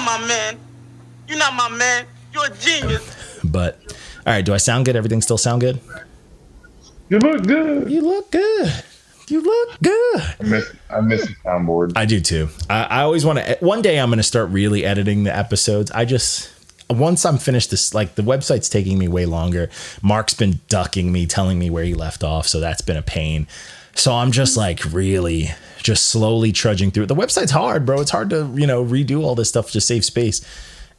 not my man. You're not my man. You're a genius. But all right, do I sound good? Everything still sound good? You look good. You look good. You look good. I miss the soundboard. I do too. I always want to. One day I'm going to start really editing the episodes. Once I'm finished this, like the website's taking me way longer. Mark's been ducking me, telling me where he left off. So that's been a pain. So I'm just like really just slowly trudging through it. The website's hard, bro. It's hard to, redo all this stuff to save space.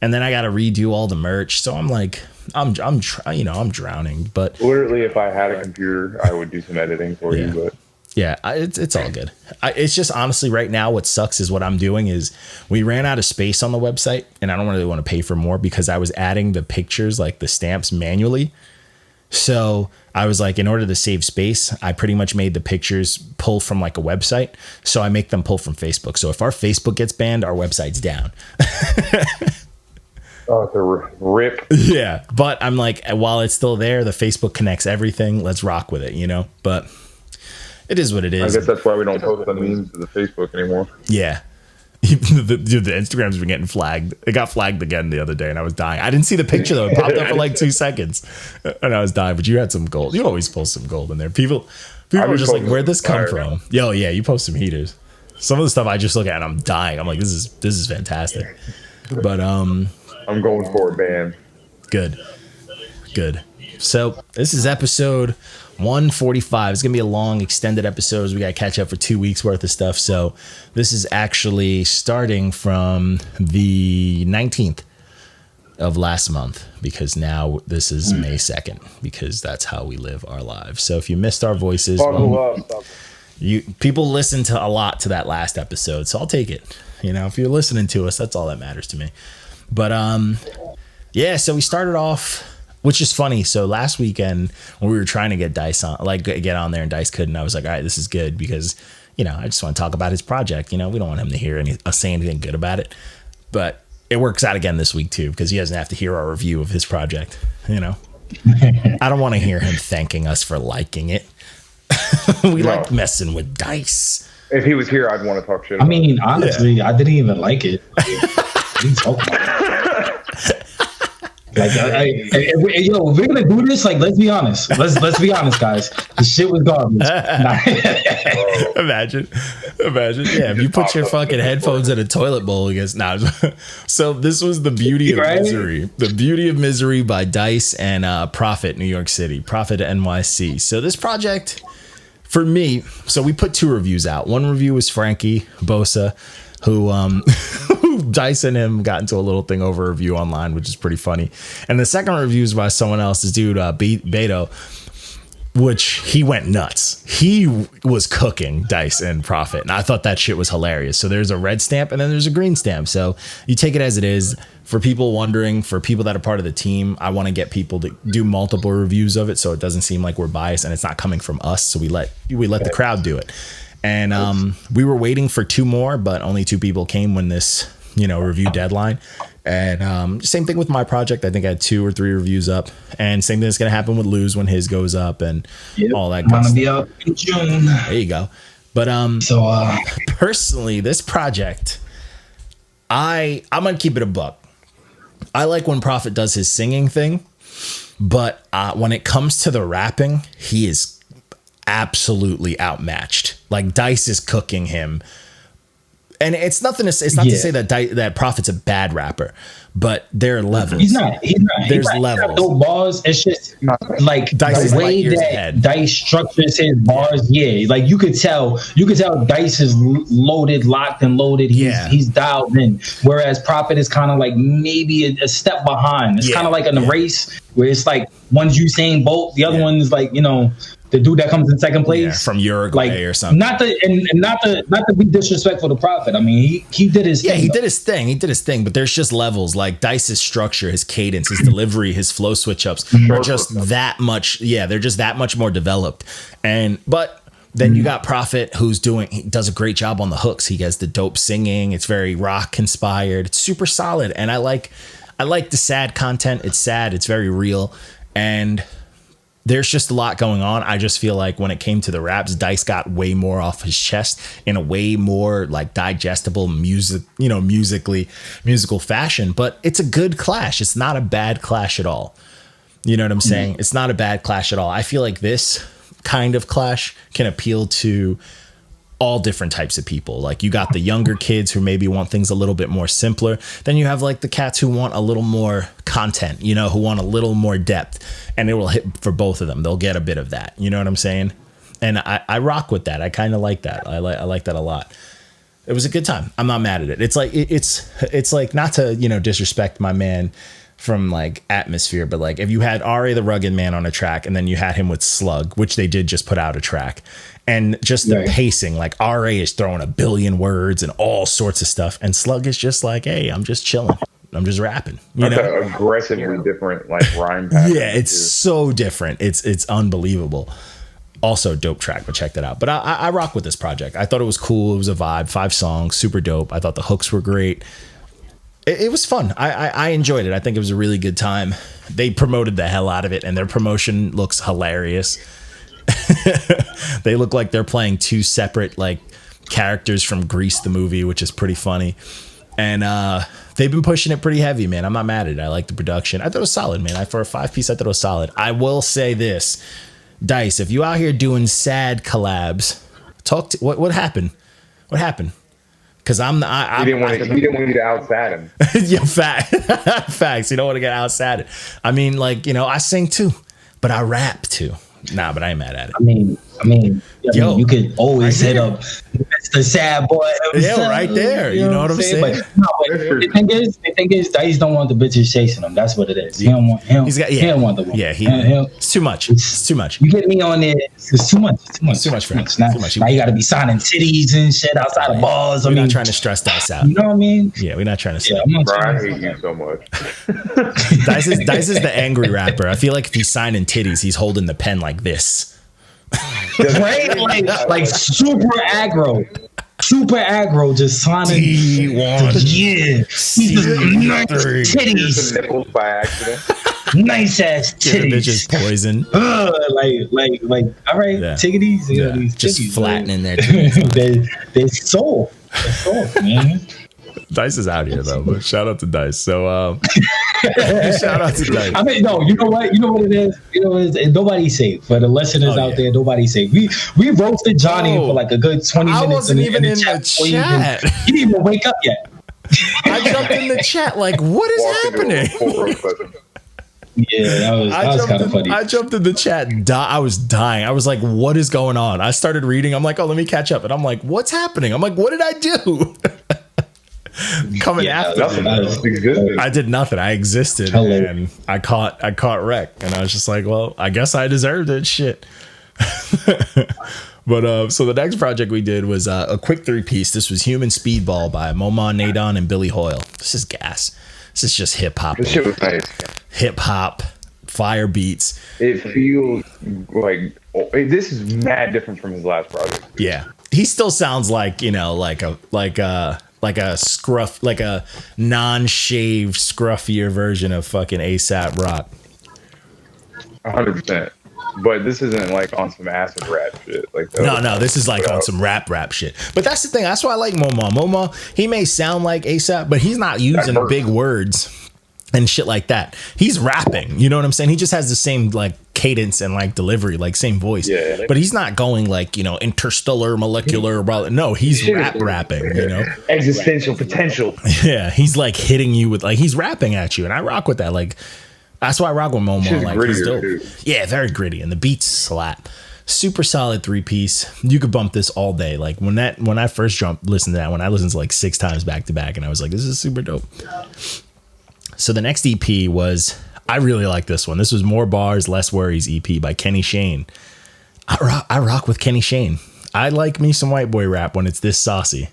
And then I got to redo all the merch. So I'm like, I'm drowning. But literally, if I had a computer, I would do some editing for you. But yeah, it's all good. It's just honestly right now what sucks is what I'm doing is we ran out of space on the website and I don't really want to pay for more because I was adding the pictures, like the stamps manually. So I was like, in order to save space, I pretty much made the pictures pull from like a website. So I make them pull from Facebook. So if our Facebook gets banned, our website's down. Oh, it's a rip. Yeah. But I'm like, while it's still there, the Facebook connects everything. Let's rock with it, but it is what it is. I guess that's why we don't post the memes to the Facebook anymore. Yeah. the Instagram's been getting flagged. It got flagged again the other day and I was dying. I didn't see the picture though. It popped up for like 2 seconds and I was dying, but you had some gold. You always post some gold in there. People are just like, where'd this come from? Yo, yeah, you post some heaters. Some of the stuff I just look at and I'm dying. I'm like, this is fantastic. But I'm going for it, man. Good. So this is episode 145. It's gonna be a long extended episode. We gotta catch up for 2 weeks worth of stuff. So this is actually starting from the 19th of last month because now this is May 2nd because that's how we live our lives. So if you missed our voices, people listen to a lot to that last episode, so I'll take it. If you're listening to us, that's all that matters to me. But yeah, so we started off, which is funny. So last weekend when we were trying to get Dice on, like get on there and Dice couldn't, I was like, all right, this is good because, I just want to talk about his project. We don't want him to hear us say anything good about it. But it works out again this week too, because he doesn't have to hear our review of his project. I don't want to hear him thanking us for liking it. We like messing with Dice. If he was here, I'd want to talk shit. I mean, honestly, I didn't even like it. What are you talking about? Like, yo, if we're gonna do this, like, let's be honest. Let's be honest, guys. The shit was garbage. Imagine. Yeah, if you put your fucking headphones in a toilet bowl against So this was The Beauty of Misery. The Beauty of Misery by Dice and Prophet, New York City. Prophet NYC. So this project, for me, so we put 2 reviews out. One review was Frankie Bosa, who Dice and him got into a little thing over a review online, which is pretty funny. And the second review is by someone else, this dude, Beto, which he went nuts. He was cooking Dice and Prophet. And I thought that shit was hilarious. So there's a red stamp and then there's a green stamp. So you take it as it is. For people wondering, for people that are part of the team, I want to get people to do multiple reviews of it so it doesn't seem like we're biased and it's not coming from us. So we let the crowd do it. And we were waiting for 2 more, but only 2 people came when this, review deadline. And same thing with my project. I think I had 2 or 3 reviews up. And same thing is going to happen with Lou's when his goes up and all that. Gonna be out in June. There you go. But personally, this project, I'm going to keep it a buck. I like when Prophet does his singing thing, but when it comes to the rapping, he is absolutely outmatched. Like Dice is cooking him, and it's nothing. It's not to say that Prophet's a bad rapper, but there are levels. He's not. There's levels. Those bars, it's just like Dice the way that Dice structures his bars. Yeah, like you could tell Dice is loaded, locked and loaded. He's dialed in. Whereas Prophet is kind of like maybe a step behind. It's kind of like in a race where it's like one's Usain Bolt, the other one is like the dude that comes in second place from Uruguay or something. Not to be disrespectful to Prophet. I mean, he did his thing. Yeah, he did his thing. But there's just levels. Like Dice's structure, his cadence, his delivery, his flow switch ups are just that much. Yeah, they're just that much more developed. But then you got Prophet, he does a great job on the hooks. He has the dope singing. It's very rock inspired. It's super solid. And I like the sad content. It's sad. It's very real. And there's just a lot going on. I just feel like when it came to the raps, Dice got way more off his chest in a way more like digestible musical fashion. But it's a good clash. It's not a bad clash at all. You know what I'm saying? It's not a bad clash at all. I feel like this kind of clash can appeal to all different types of people. Like you got the younger kids who maybe want things a little bit more simpler. Then you have like the cats who want a little more content, you know, who want a little more depth, and it will hit for both of them. They'll get a bit of that. You know what I'm saying? And I rock with that. I kind of like that. I like that a lot. It was a good time. I'm not mad at it. It's like, it's like, not to, you know, disrespect my man from like Atmosphere, but like if you had R.A. the Rugged Man on a track and then you had him with Slug, which they did just put out a track, and just the pacing, like R.A. is throwing a billion words and all sorts of stuff, and Slug is just like, hey, I'm just chilling, I'm just rapping, you know, aggressively different like rhyme pattern. Yeah, it's so different. It's unbelievable. Also dope track, but check that out. But I rock with this project. I thought it was cool. It was a vibe. 5 songs, super dope. I thought the hooks were great. It was fun. I enjoyed it. I think it was a really good time. They promoted the hell out of it, and their promotion looks hilarious. They look like they're playing 2 separate like characters from Grease the movie, which is pretty funny. And they've been pushing it pretty heavy, man. I'm not mad at it. I like the production. I thought it was solid, man. For a 5-piece, I thought it was solid. I will say this, Dice, if you out here doing sad collabs, what happened? What happened? Because he didn't want you to outside him. Yeah, facts. You don't want to get outside. I mean, like, you know, I sing too, but I rap too. Nah, but I ain't mad at it. I mean, you could always hit up Mr. Sad Boy. Yeah, right there. You know what I'm saying? But, no, but the thing is, Dice don't want the bitches chasing him. That's what it is. He don't want him. He don't want the one. Yeah, it's too much. It's too much. You get me on there. It's too much. Too much for him. Too much. Now you got to be signing titties and shit outside of bars. We're not trying to stress Dice out. You know what I mean? Yeah, we're not trying to. Bro, I hate you so much. Dice is the angry rapper. I feel like if he's signing titties, he's holding the pen like this. Right? Like super aggro, just signing. Yeah, nice titties. Nipples by accident. Nice ass titties. Bitches poison. Like. All right, tiggities. You know, these just titties, flattening their titties. They're soft, man. Dice is out here though, but shout out to Dice. So shout out to Dice. I mean, no, you know what it is. You know what it is. Nobody's safe. For the listeners out there, nobody's safe. We roasted Johnny for like a good 20 minutes. I wasn't even in the chat. He didn't even wake up yet. I jumped in the chat like, what is happening? Yeah, that was kind of funny. I jumped in the chat. I was dying. I was like, what is going on? I started reading. I'm like, oh, let me catch up. And I'm like, what's happening? I'm like, what did I do? Coming after me. I did nothing. I existed and I caught wreck, and I was just like, well, I guess I deserved it. Shit. But so the next project we did was a quick 3-piece. This was Human Speedball by Moemaw, Naedon, and Billy Hoyle. This is gas. This is just hip hop. This shit was nice. Hip hop, fire beats. It feels like this is mad different from his last project. Yeah, he still sounds like, you know, like a scruff, like a non-shaved, scruffier version of fucking ASAP Rock. 100%. But this isn't like on some acid rap shit. Like no, this is like on some rap shit. But that's the thing. That's why I like Moemaw. Moemaw, he may sound like ASAP, but he's not using big words and shit like that. He's rapping. You know what I'm saying? He just has the same like cadence and like delivery, like same voice. Yeah. But he's not going like, you know, interstellar, molecular. No, he's rapping. You know, existential potential. Yeah, he's like hitting you with like he's rapping at you, and I rock with that. Like. That's why I rock with Moemaw. Like, he's dope. Too. Yeah, very gritty, and the beats slap. Super solid 3-piece. You could bump this all day. Like when I first listened to that, when I listened to like 6 times back to back, and I was like, this is super dope. So the next EP was, I really like this one. This was More Bars, Less Worries EP by Kenny Shane. I rock with Kenny Shane. I like me some white boy rap when it's this saucy.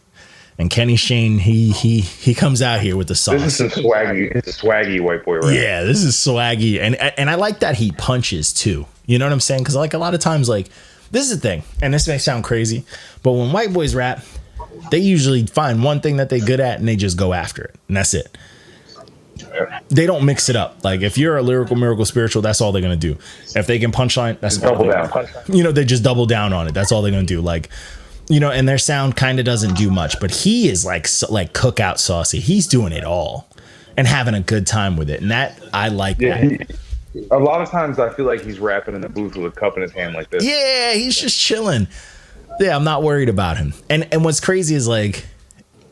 And Kenny Shane, he comes out here with the sauce. This is swaggy white boy rap. Yeah, this is swaggy, and I like that he punches too. You know what I'm saying? Because like a lot of times, like this is the thing, and this may sound crazy, but when white boys rap, they usually find one thing that they're good at and they just go after it, and that's it. They don't mix it up. Like if you're a lyrical, miracle, spiritual, that's all they're gonna do. If they can punchline, that's double down. You know, they just double down on it. That's all they're gonna do. Like, you know, and their sound kind of doesn't do much, but he is like cookout saucy. He's doing it all and having a good time with it, and that I like. That. A lot of times I feel like he's rapping in the booth with a cup in his hand like this. Yeah, he's just chilling. Yeah, I'm not worried about him. And what's crazy is like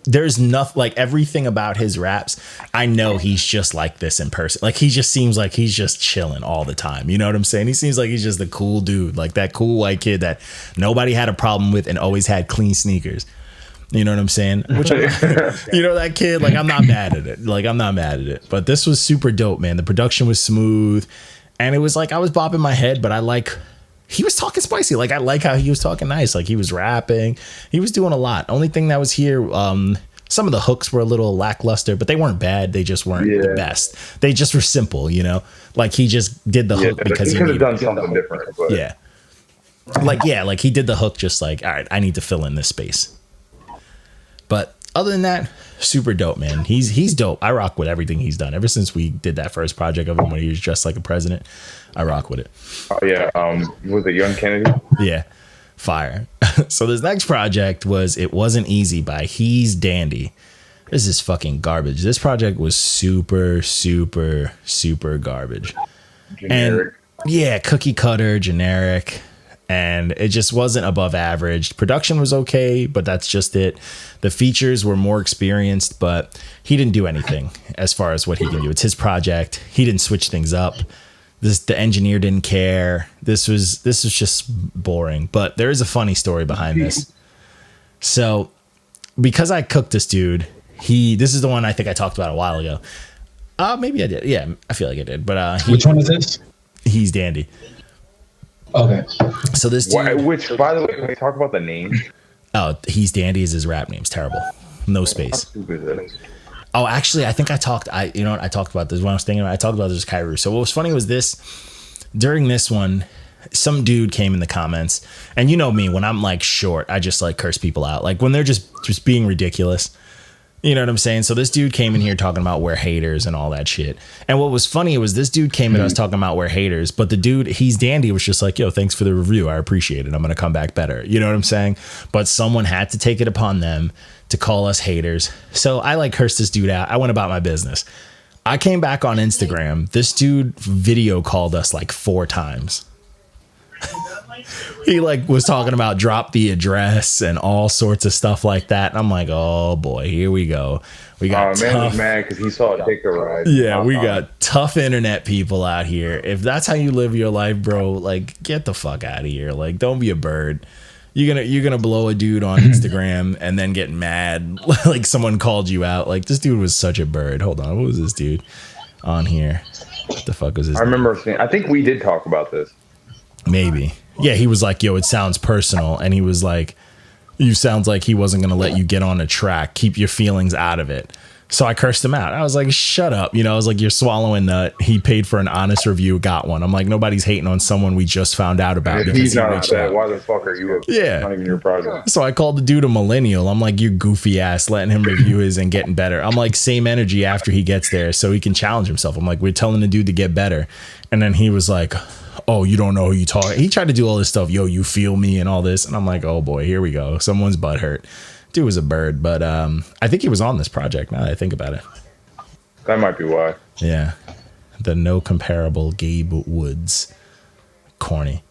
there's nothing, like everything about his raps, I know he's just like this in person. Like he just seems like he's just chilling all the time. You know what I'm saying? He seems like he's just a cool dude, like that cool white kid that nobody had a problem with and always had clean sneakers. You know what I'm saying? Which, you know, that kid, like, I'm not mad at it. Like, I'm not mad at it. But this was super dope, man. The production was smooth. And it was like, I was bopping my head, but he was talking spicy. Like, I like how he was talking nice. Like, he was rapping. He was doing a lot. Only thing that was here, some of the hooks were a little lackluster, but they weren't bad. They just weren't the best. They just were simple, you know? Like, he just did the hook because he could have done something different. But. Yeah. Like, he did the hook just like, all right, I need to fill in this space. But other than that, super dope, man. He's dope. I rock with everything he's done. Ever since we did that first project of him when he was dressed like a president, I rock with it. Oh, yeah. Was it Young Kennedy? Yeah. Fire. So this next project was It Wasn't Easy by HesDandy. This is fucking garbage. This project was super, super, super garbage. Generic. And yeah, cookie cutter, generic. And it just wasn't above average. Production was okay, but that's just it. The features were more experienced, but he didn't do anything as far as what he can do. It's his project. He didn't switch things up. The engineer didn't care. This was just boring. But there is a funny story behind this. So because I cooked this dude, this is the one I think I talked about a while ago. Maybe I did. Yeah, I feel like I did. But which one is this? HesDandy. Okay. So this dude, which, by the way, can we talk about the name? Oh, HesDandy is his rap name. It's terrible. No space. Oh, actually, I think I talked about this when I was thinking about it. I talked about this with Kairu. So what was funny was during this one, some dude came in the comments, and you know me, when I'm like short, I just like curse people out. Like when they're just being ridiculous. You know what I'm saying? So this dude came in here talking about we're haters and all that shit. And what was funny was this dude came in us talking about we're haters, but the dude, HesDandy, was just like, yo, thanks for the review. I appreciate it. I'm going to come back better. You know what I'm saying? But someone had to take it upon them to call us haters. So I like cursed this dude out. I went about my business. I came back on Instagram. This dude video called us like 4 times. He like was talking about drop the address and all sorts of stuff like that. And I'm like, oh boy, here we go. We got man was mad because he saw it take a ride. Yeah, we got tough internet people out here. If that's how you live your life, bro, like get the fuck out of here. Like don't be a bird. You're gonna blow a dude on Instagram and then get mad like someone called you out. Like this dude was such a bird. Hold on, what was this dude on here? What the fuck was his name? Remember seeing, I think we did talk about this. Maybe. Yeah, he was like, yo, it sounds personal. And he was like, you sounds like he wasn't going to let you get on a track. Keep your feelings out of it. So I cursed him out. I was like, shut up. You know, I was like, you're swallowing nut. He paid for an honest review, got one. I'm like, nobody's hating on someone we just found out about. He's not upset. Why the fuck are you? Yeah. Not even your project. So I called the dude a millennial. I'm like, you goofy ass, letting him review his and getting better. I'm like, same energy after he gets there so he can challenge himself. I'm like, we're telling the dude to get better. And then he was like, oh, you don't know who you talk. He tried to do all this stuff. Yo, you feel me and all this. And I'm like, oh boy, here we go. Someone's butt hurt. Dude was a bird, but I think he was on this project now that I think about it. That might be why. Yeah. The no comparable Gabe Woods. Corny.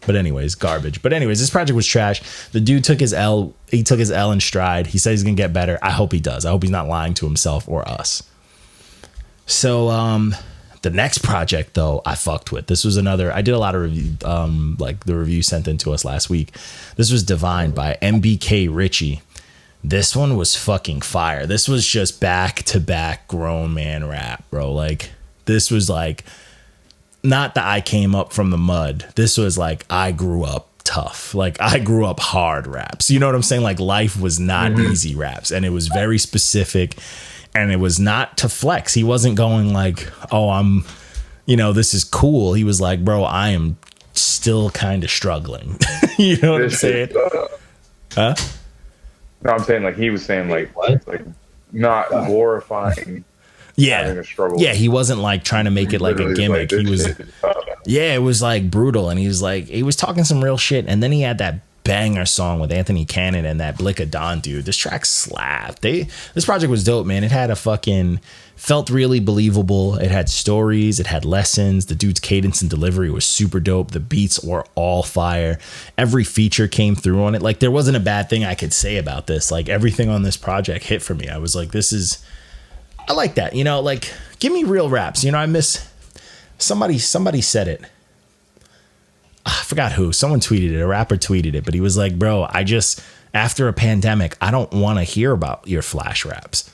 But anyways, garbage. But anyways, this project was trash. The dude took his L. He took his L in stride. He said he's going to get better. I hope he does. I hope he's not lying to himself or us. So, the next project, though, I fucked with. This was another. I did a lot of review, like the review sent in to us last week. This was Divine by MBK Richy. This one was fucking fire. This was just back to back grown man rap, bro. Like this was like not that I came up from the mud. This was like I grew up tough. Like I grew up hard raps. You know what I'm saying? Like life was not easy raps, and it was very specific. And it was not to flex. He wasn't going like, oh, I'm, you know, this is cool. He was like, bro, I am still kind of struggling. You know what I'm saying? Huh? No, I'm saying like he was saying like what? Like not glorifying having a struggle. Yeah, he wasn't like trying to make it like a gimmick. He was, it was like brutal, and he was talking some real shit. And then he had that banger song with Anthony Kannon and that Blick of Dawn dude. This track slapped. This project was dope, man. It had felt really believable. It had stories, it had lessons. The dude's cadence and delivery was super dope. The beats were all fire. Every feature came through on it. Like, there wasn't a bad thing I could say about this. Like, everything on this project hit for me. I was like, I like that, like, give me real raps. I miss somebody said it. I forgot who. Someone tweeted it. A rapper tweeted it, but he was like, bro, after a pandemic, I don't want to hear about your flash raps.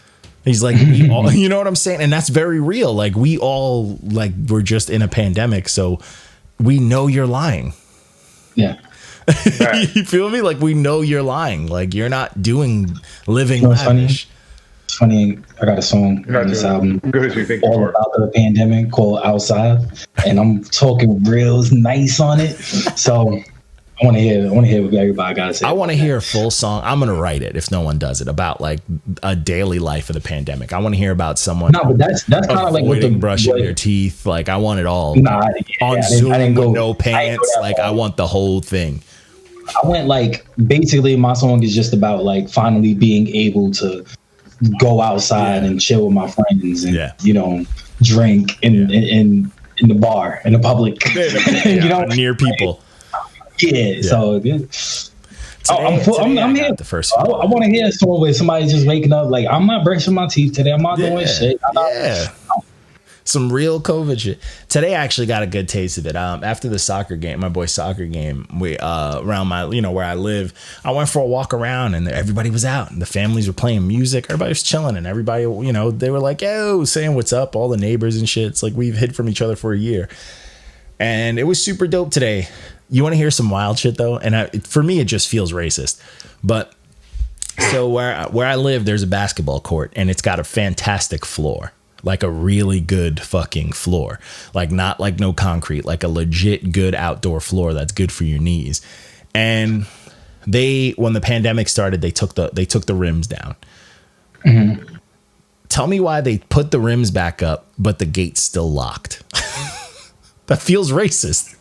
He's like, we all, you know what I'm saying? And that's very real. Like, we all, like, we're just in a pandemic, so we know you're lying. Yeah. You feel me? Like, we know you're lying. Like, you're not living lavish. It's funny, I got a song on this album all about the pandemic called Outside, and I'm talking real nice on it. So I want to hear what everybody got to say. I want to hear a full song. I'm gonna write it if no one does it, about like a daily life of the pandemic. I want to hear about someone. No, but that's kind of like with brushing their teeth. Like, I want it all. On Zoom, I didn't go, with no pants. I want the whole thing. I went like, basically my song is just about like finally being able to go outside and chill with my friends and drink in the bar, in the public, near people. Yeah. So I'm here. The first I want to hear a song where somebody's just waking up like, I'm not brushing my teeth today. I'm not doing shit. Some real COVID shit. Today I actually got a good taste of it. After the soccer game, my boy's soccer game, we around my, where I live, I went for a walk around and everybody was out and the families were playing music. Everybody was chilling and everybody, they were like, yo, saying what's up, all the neighbors and shit. It's like we've hid from each other for a year. And it was super dope today. You want to hear some wild shit though? And for me, it just feels racist. But so where I live, there's a basketball court and it's got a fantastic floor. Like a really good fucking floor, like not like no concrete, like a legit good outdoor floor that's good for your knees. And when the pandemic started, they took the rims down. Mm-hmm. Tell me why they put the rims back up, but the gate's still locked. That feels racist.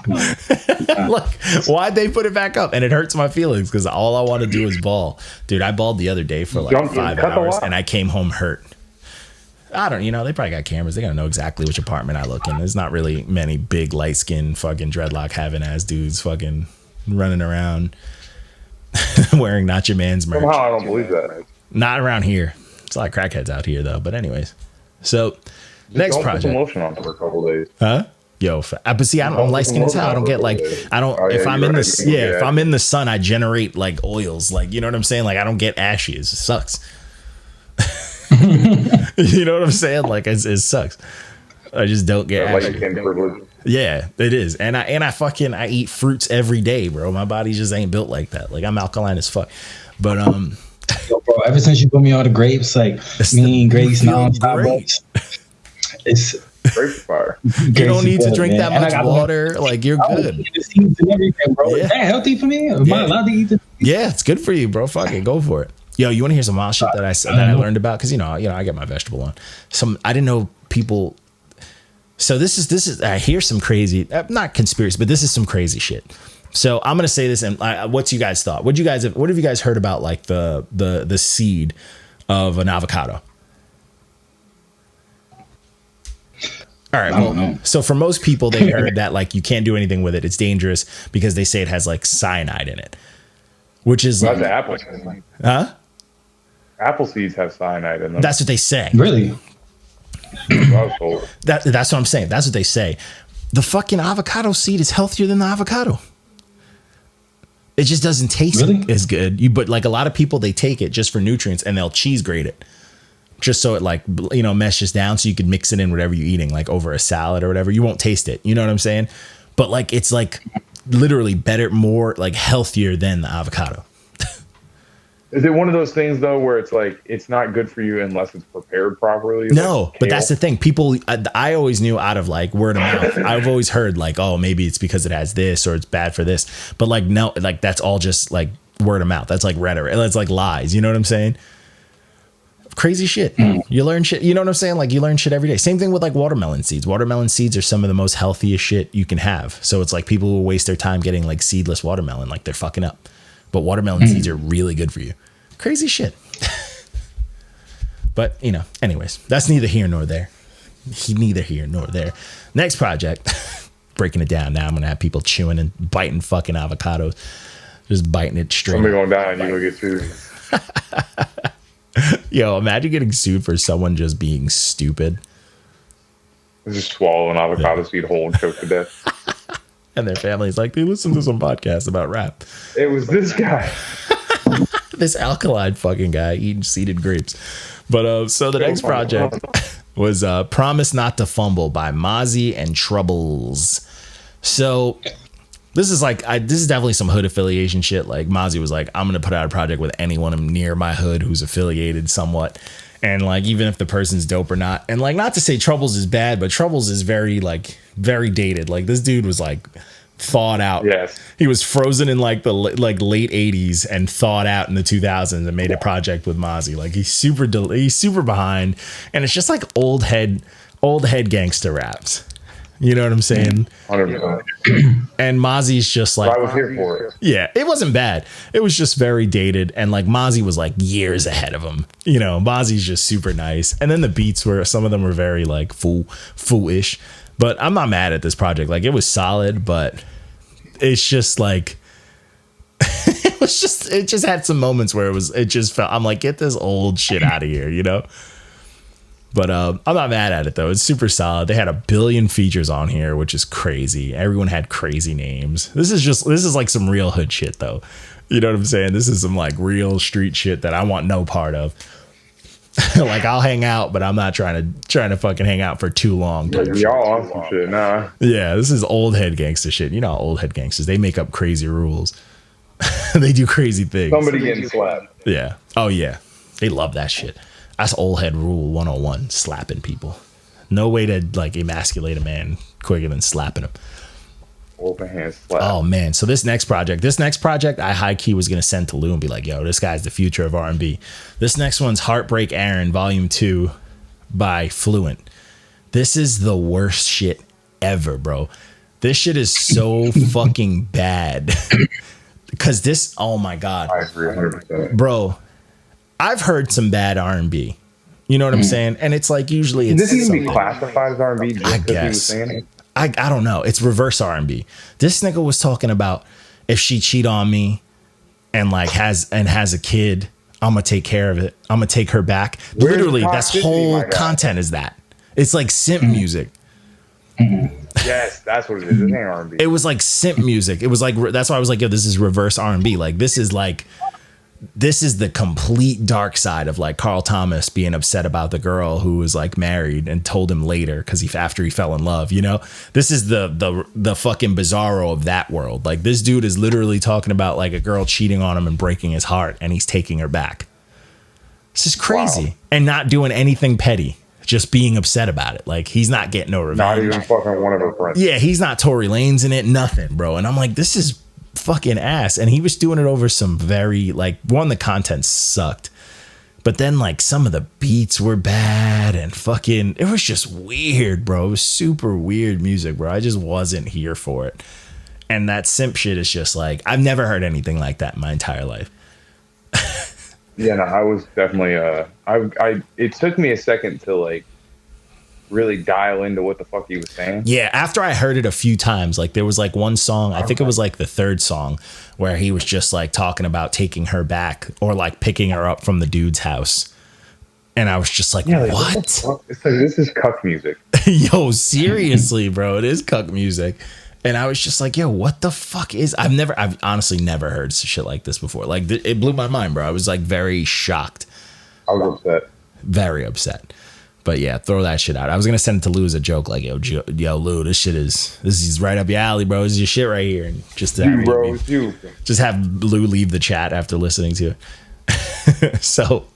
Like, why'd they put it back up? And it hurts my feelings because all I want to do is ball. Dude, I balled the other day for like 5 hours and I came home hurt. I don't, they probably got cameras. They gotta know exactly which apartment I look in. There's not really many big light skinned fucking dreadlock having ass dudes fucking running around wearing not your man's merch. Somehow I don't believe that. Not around here. It's a lot of crackheads out here though. But anyways, so next project. Put some lotion on for a couple days. Huh? Yo, but see, I'm light skinned as hell. I don't get like, I don't. Oh, if I'm in the if I'm in the sun, I generate like oils. Like, you know what I'm saying? Like, I don't get ashy. It sucks. You know what I'm saying? Like, it sucks. I just don't get ashy. Yeah, it is. And I eat fruits every day, bro. My body just ain't built like that. Like, I'm alkaline as fuck. But yo, bro, ever since you put me on the grapes, like me and grapes non-stop, it's grape fire. You don't need to drink that much water. Like, you're good. The seeds and everything, bro. Yeah. Is that healthy for me? Am I allowed to eat it? Yeah, it's good for you, bro. Fuck it, go for it. Yo, you want to hear some wild shit that I learned about? Because I get my vegetable on. I didn't know people. So this is I hear some crazy, not conspiracy, but this is some crazy shit. So I'm gonna say this, and what's you guys thought? What have you guys heard about like the seed of an avocado? All right. Well, so for most people, they heard that like you can't do anything with it. It's dangerous because they say it has like cyanide in it, which is like the apple. Huh? Apple seeds have cyanide in them. That's what they say. Really? That's what I'm saying. That's what they say. The fucking avocado seed is healthier than the avocado. It just doesn't taste as good. But like a lot of people, they take it just for nutrients and they'll cheese grate it. Just so it like, meshes down so you could mix it in whatever you're eating, like over a salad or whatever. You won't taste it. You know what I'm saying? But like, it's like literally better, more like healthier than the avocado. Is it one of those things though, where it's like, it's not good for you unless it's prepared properly? No, but that's the thing. People, I always knew out of like word of mouth. I've always heard like, oh, maybe it's because it has this or it's bad for this. But like, no, like that's all just like word of mouth. That's like rhetoric. That's like lies. You know what I'm saying? crazy shit. You learn shit. You know what I'm saying? Like you learn shit every day. Same thing with like watermelon seeds. Watermelon seeds are some of the most healthiest shit you can have. So it's like people who waste their time getting like seedless watermelon, like they're fucking up. But watermelon seeds are really good for you. Crazy shit. But you know, anyways, that's neither here nor there. Neither here nor there. Next project, breaking it down. Now I'm gonna have people chewing and biting fucking avocados, just biting it straight. Somebody going down and you gonna get sued. Yo, imagine getting sued for someone just being stupid. Just swallow an avocado seed whole and choke to death. And their family's like, they listen to some podcasts about rap. It was this guy. This alkaline fucking guy eating seeded grapes. But so the next project was Promise Not to Fumble by Mozzy and Troublez. So this is like, this is definitely some hood affiliation shit. Like Mozzy was like, I'm going to put out a project with anyone near my hood who's affiliated somewhat. And like, even if the person's dope or not. And like, not to say Troublez is bad, but Troublez is very dated. Like this dude was like thawed out. Yes. He was frozen in like the late 80s and thawed out in the 2000s and made a project with Mozzy. Like he's super behind. And it's just like old head gangster raps. You know what I'm saying? 100%. And Mozzy's just like, I was here for it. Yeah, it wasn't bad. It was just very dated. And like Mozzy was like years ahead of him. You know, Mozzy's just super nice. And then the beats were, some of them were very like foolish. But I'm not mad at this project. Like it was solid, but it's just like, it just had some moments where it just felt, I'm like, get this old shit out of here, you know? But I'm not mad at it though. It's super solid. They had a billion features on here, which is crazy. Everyone had crazy names. This is like some real hood shit though. You know what I'm saying? This is some like real street shit that I want no part of. Like I'll hang out, but I'm not trying to fucking hang out for too long. Y'all on some shit, nah. Yeah, this is old head gangster shit. You know how old head gangsters, they make up crazy rules. They do crazy things. Somebody getting slapped. Yeah. Oh yeah. They love that shit. That's old head rule 101, slapping people. No way to like emasculate a man quicker than slapping him. Open hand slap. Oh man. So this next project, I high key was gonna send to Lou and be like, yo, this guy's the future of R&B. This next one's Heartbreak Aaron Volume 2 by Fluent. This is the worst shit ever, bro. This shit is so fucking bad. Because this, oh my God. I agree 100%. Bro, I've heard some bad R&B. You know what I'm saying? And it's like usually it's this even be classified as R&B? I guess. I don't know. It's reverse R&B. This nigga was talking about if she cheat on me and like has a kid, I'm gonna take care of it. I'm gonna take her back. Literally, that's whole content is that. It's like simp music. Yes, that's what it is. It ain't R&B. It was like simp music. It was like, that's why I was like, yo, this is reverse R&B. Like this is the complete dark side of like Carl Thomas being upset about the girl who was like married and told him later because after he fell in love, you know. This is the fucking bizarro of that world. Like this dude is literally talking about like a girl cheating on him and breaking his heart, and he's taking her back. This is crazy. Wow. And not doing anything petty, just being upset about it. Like he's not getting no revenge. Not even fucking one of her friends. Yeah, he's not Tory Lanez in it, nothing, bro. And I'm like, this is fucking ass. And he was doing it over some very like, one, the content sucked, but then like some of the beats were bad and fucking, it was just weird, bro. It was super weird music, bro. I just wasn't here for it. And that simp shit is just like, I've never heard anything like that in my entire life. Yeah, no, I was definitely it took me a second to like really dial into what the fuck he was saying. Yeah, after I heard it a few times, like there was like one song, I think it was like the third song, where he was just like talking about taking her back or like picking her up from the dude's house. And I was just like, yeah, like what? It's like, this is cuck music. Yo, seriously, bro, it is cuck music. And I was just like, yo, what the fuck is, I've honestly never heard shit like this before. Like it blew my mind, bro. I was like very shocked. I was upset. Very upset. But yeah, throw that shit out. I was gonna send it to Lou as a joke, like, yo, Lou, this is right up your alley, bro. This is your shit right here. And just to have, just have Lou leave the chat after listening to it. So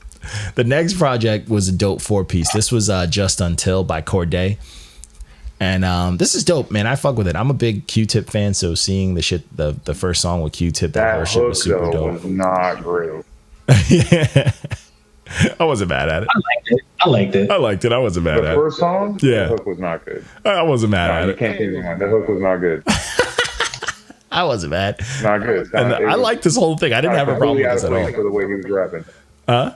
the next project was a dope 4-piece. This was Just Until by Cordae. And this is dope, man. I fuck with it. I'm a big Q-Tip fan, so seeing the shit, the first song with Q-Tip, that whole shit was super dope. Was not great. Yeah. I wasn't mad at it. I liked it. I liked it. I wasn't mad at it. The first song, Yeah. the hook was not good. I wasn't mad at You it. can't change your mind. The hook was not good. I wasn't mad. Not good. And I liked this whole thing. I didn't have a problem with this at all. For the way he was rapping. Huh?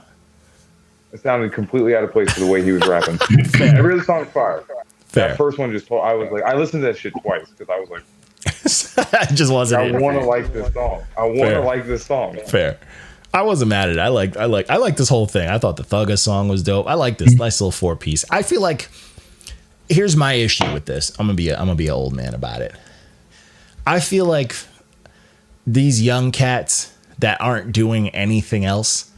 It sounded completely out of place for the way he was rapping. Every other song fire. Fair. That first one just I was like, I listened to that shit twice because I was like, I just wasn't. I want to like this song. I want to like this song. Fair. I wasn't mad at it. I like this whole thing. I thought the Thugga song was dope. I like this nice little 4-piece. I feel like here's my issue with this. I'm gonna be an old man about it. I feel like these young cats that aren't doing anything else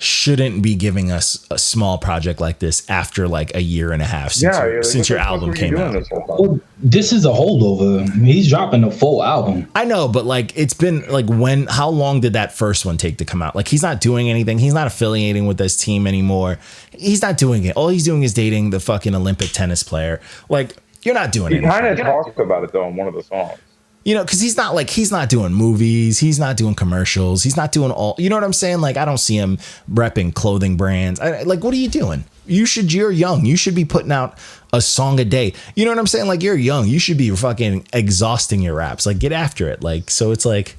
shouldn't be giving us a small project like this after like a year and a half since your album came out. Well, this is a holdover. He's dropping a full album. I know, but like it's been like how long did that first one take to come out? Like he's not doing anything. He's not affiliating with this team anymore. He's not doing it. All he's doing is dating the fucking Olympic tennis player. Like you're not doing it. He kind of talked about it though in one of the songs. You know, because he's not doing movies. He's not doing commercials. He's not doing you know what I'm saying? Like, I don't see him repping clothing brands. Like, what are you doing? You're young. You should be putting out a song a day. You know what I'm saying? Like, you're young. You should be fucking exhausting your raps. Like, get after it. Like, so it's like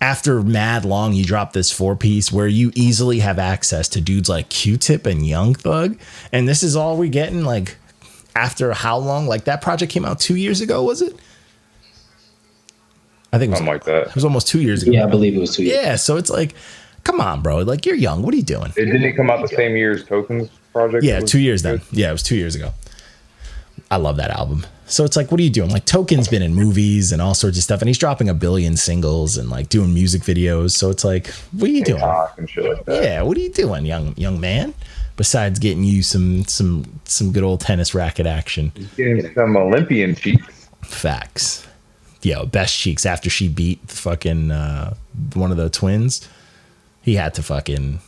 after mad long, you drop this 4-piece where you easily have access to dudes like Q-Tip and Young Thug. And this is all we're getting. Like, after how long? Like, that project came out 2 years ago, was it? I think it was something like that. It was almost 2 years ago. Yeah, I believe it was 2 years. Yeah, so it's like, come on, bro. Like, you're young. What are you doing? It didn't come out the same year as Token's project? Yeah, 2 years then. Yeah, it was 2 years ago. I love that album. So it's like, what are you doing? Like, Token's been in movies and all sorts of stuff, and he's dropping 1 billion singles and like doing music videos. So it's like, what are you doing? And shit like that. Yeah, what are you doing, young man? Besides getting you some good old tennis racket action. Getting some Olympian cheeks. Facts. Yo, best cheeks after she beat fucking one of the twins. He had to fucking.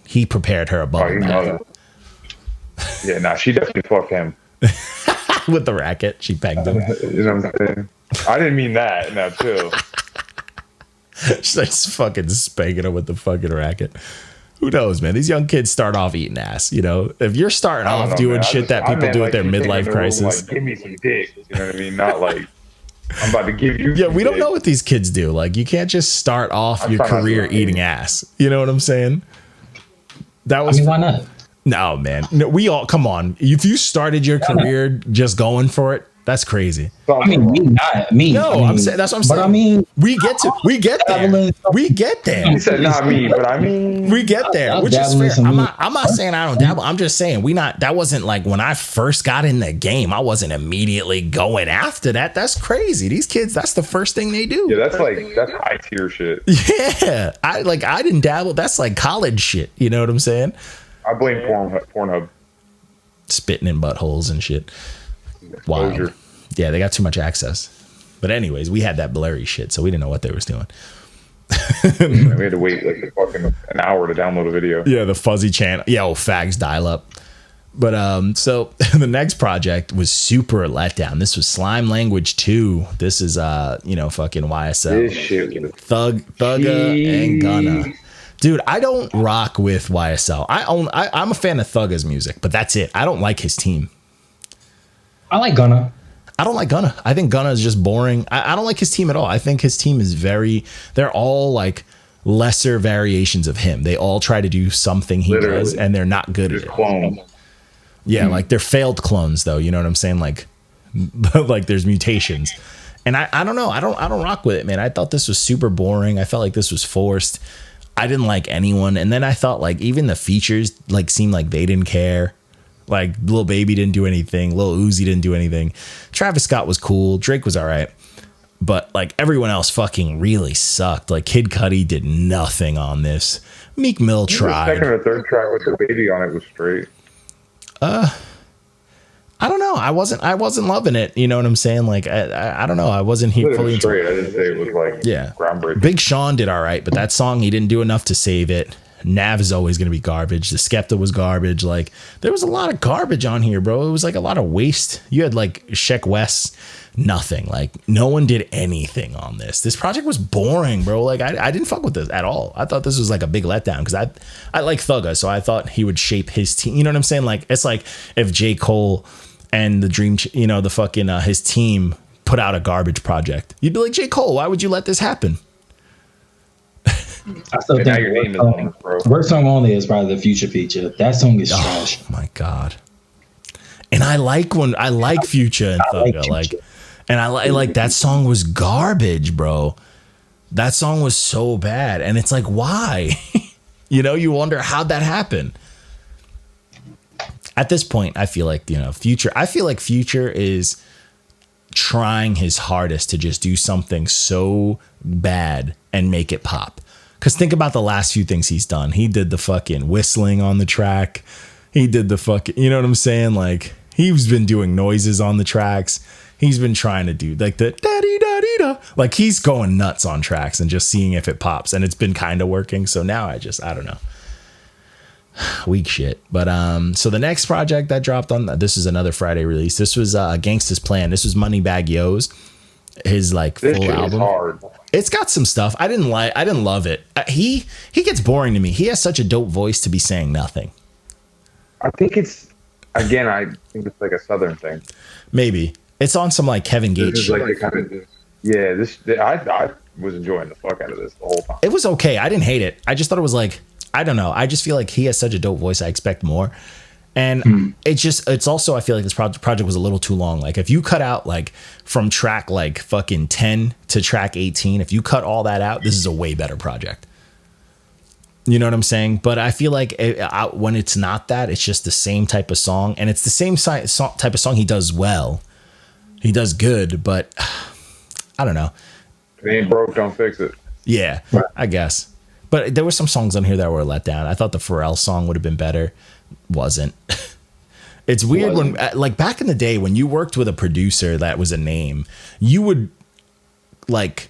He prepared her a bubble bath. Yeah, nah, she definitely fucked him with the racket. She pegged him. You know what I'm saying? I didn't mean that. No, too. She's like fucking spanking him with the fucking racket. Who knows, man? These young kids start off eating ass. You know, if you're starting off doing shit that people do at their midlife crisis, like, give me some dick. You know what I mean? Not like. I'm about to give you. Yeah, we don't know what these kids do. Like, you can't just start off your career eating ass. You know what I'm saying? That was. Why not? No, man. No, we all come on. If you started your career just going for it, that's crazy. I mean, I'm saying that's what I'm saying. But I mean, we get there. We get there. He said not me, but I mean, we get there, which is fair. I'm not saying I don't dabble. I'm just saying that wasn't like when I first got in the game. I wasn't immediately going after that. That's crazy. These kids, that's the first thing they do. Yeah, that's high tier shit. Yeah, I didn't dabble. That's like college shit. You know what I'm saying? I blame Pornhub. Spitting in buttholes and shit. Wow. Yeah, they got too much access. But anyways, we had that blurry shit, so we didn't know what they was doing. We had to wait like fucking an hour to download a video. Yeah, the fuzzy channel. Yeah, fags dial up. But so the next project was super letdown. This was Slime Language 2. This is fucking YSL. This shit Thugga and Gunna. Dude, I don't rock with YSL. I'm a fan of Thugga's music, but that's it. I don't like his team. I like Gunna. I don't like Gunna. I think Gunna is just boring. I don't like his team at all. I think his team is they're all like lesser variations of him. They all try to do something he does, and they're not good at it. Clones. Yeah, like they're failed clones, though. You know what I'm saying? Like there's mutations. And I don't know. I don't rock with it, man. I thought this was super boring. I felt like this was forced. I didn't like anyone. And then I thought like even the features like seemed like they didn't care. Like Lil Baby didn't do anything. Lil Uzi didn't do anything. Travis Scott was cool. Drake was all right. But like everyone else fucking really sucked. Like Kid Cudi did nothing on this. Meek Mill tried. The second or third track with the baby on it was straight. I don't know. I wasn't loving it. You know what I'm saying? Like I don't know. I wasn't fully straight. I didn't say it was like groundbreaking. Big Sean did all right, but that song he didn't do enough to save it. Nav is always going to be garbage. The Skepta was garbage. Like, there was a lot of garbage on here, bro. It was like a lot of waste. You had like Sheck West, nothing. Like, no one did anything on this. This project was boring, bro. Like, I didn't fuck with this at all. I thought this was like a big letdown because I like Thugga, so I thought he would shape his team. You know what I'm saying? Like, it's like if J. Cole and the Dream, you know, the fucking his team put out a garbage project. You'd be like, J. Cole, why would you let this happen? I still think your name is on it, bro. Worst song on there is probably the Future feature. That song is trash. Oh my god! And I like Future and Thugga, like, and I like that song was garbage, bro. That song was so bad, and it's like, why? You know, you wonder how'd that happen. At this point, I feel like, you know, Future. I feel like Future is trying his hardest to just do something so bad and make it pop. Because think about the last few things he's done. He did the fucking whistling on the track. He did the fucking, you know what I'm saying? Like, he's been doing noises on the tracks. He's been trying to do like the da-dee-da-dee-da. Like, he's going nuts on tracks and just seeing if it pops. And it's been kind of working. So now I don't know. Weak shit. But so the next project that dropped on, this is another Friday release. This was Gangsta's Plan. This was Moneybagg Yo's, his like This full shit album. is hard. It's got some stuff. I didn't love it. He gets boring to me. He has such a dope voice to be saying nothing. I think it's like a Southern thing. Maybe it's on some like Kevin Gates. This is shit. like the kind of, yeah. I was enjoying the fuck out of this the whole time. It was okay. I didn't hate it. I just thought it was like, I don't know. I just feel like he has such a dope voice. I expect more. And it's also, I feel like this project was a little too long. Like, if you cut out like from track like fucking 10 to track 18, if you cut all that out, this is a way better project. You know what I'm saying? But I feel like when it's not that, it's just the same type of song, and it's the same type of song he does well. He does good, but I don't know. If it ain't broke, don't fix it. Yeah, I guess. But there were some songs on here that were let down. I thought the Pharrell song would have been better. Wasn't. It's weird when, like, back in the day when you worked with a producer that was a name, you would like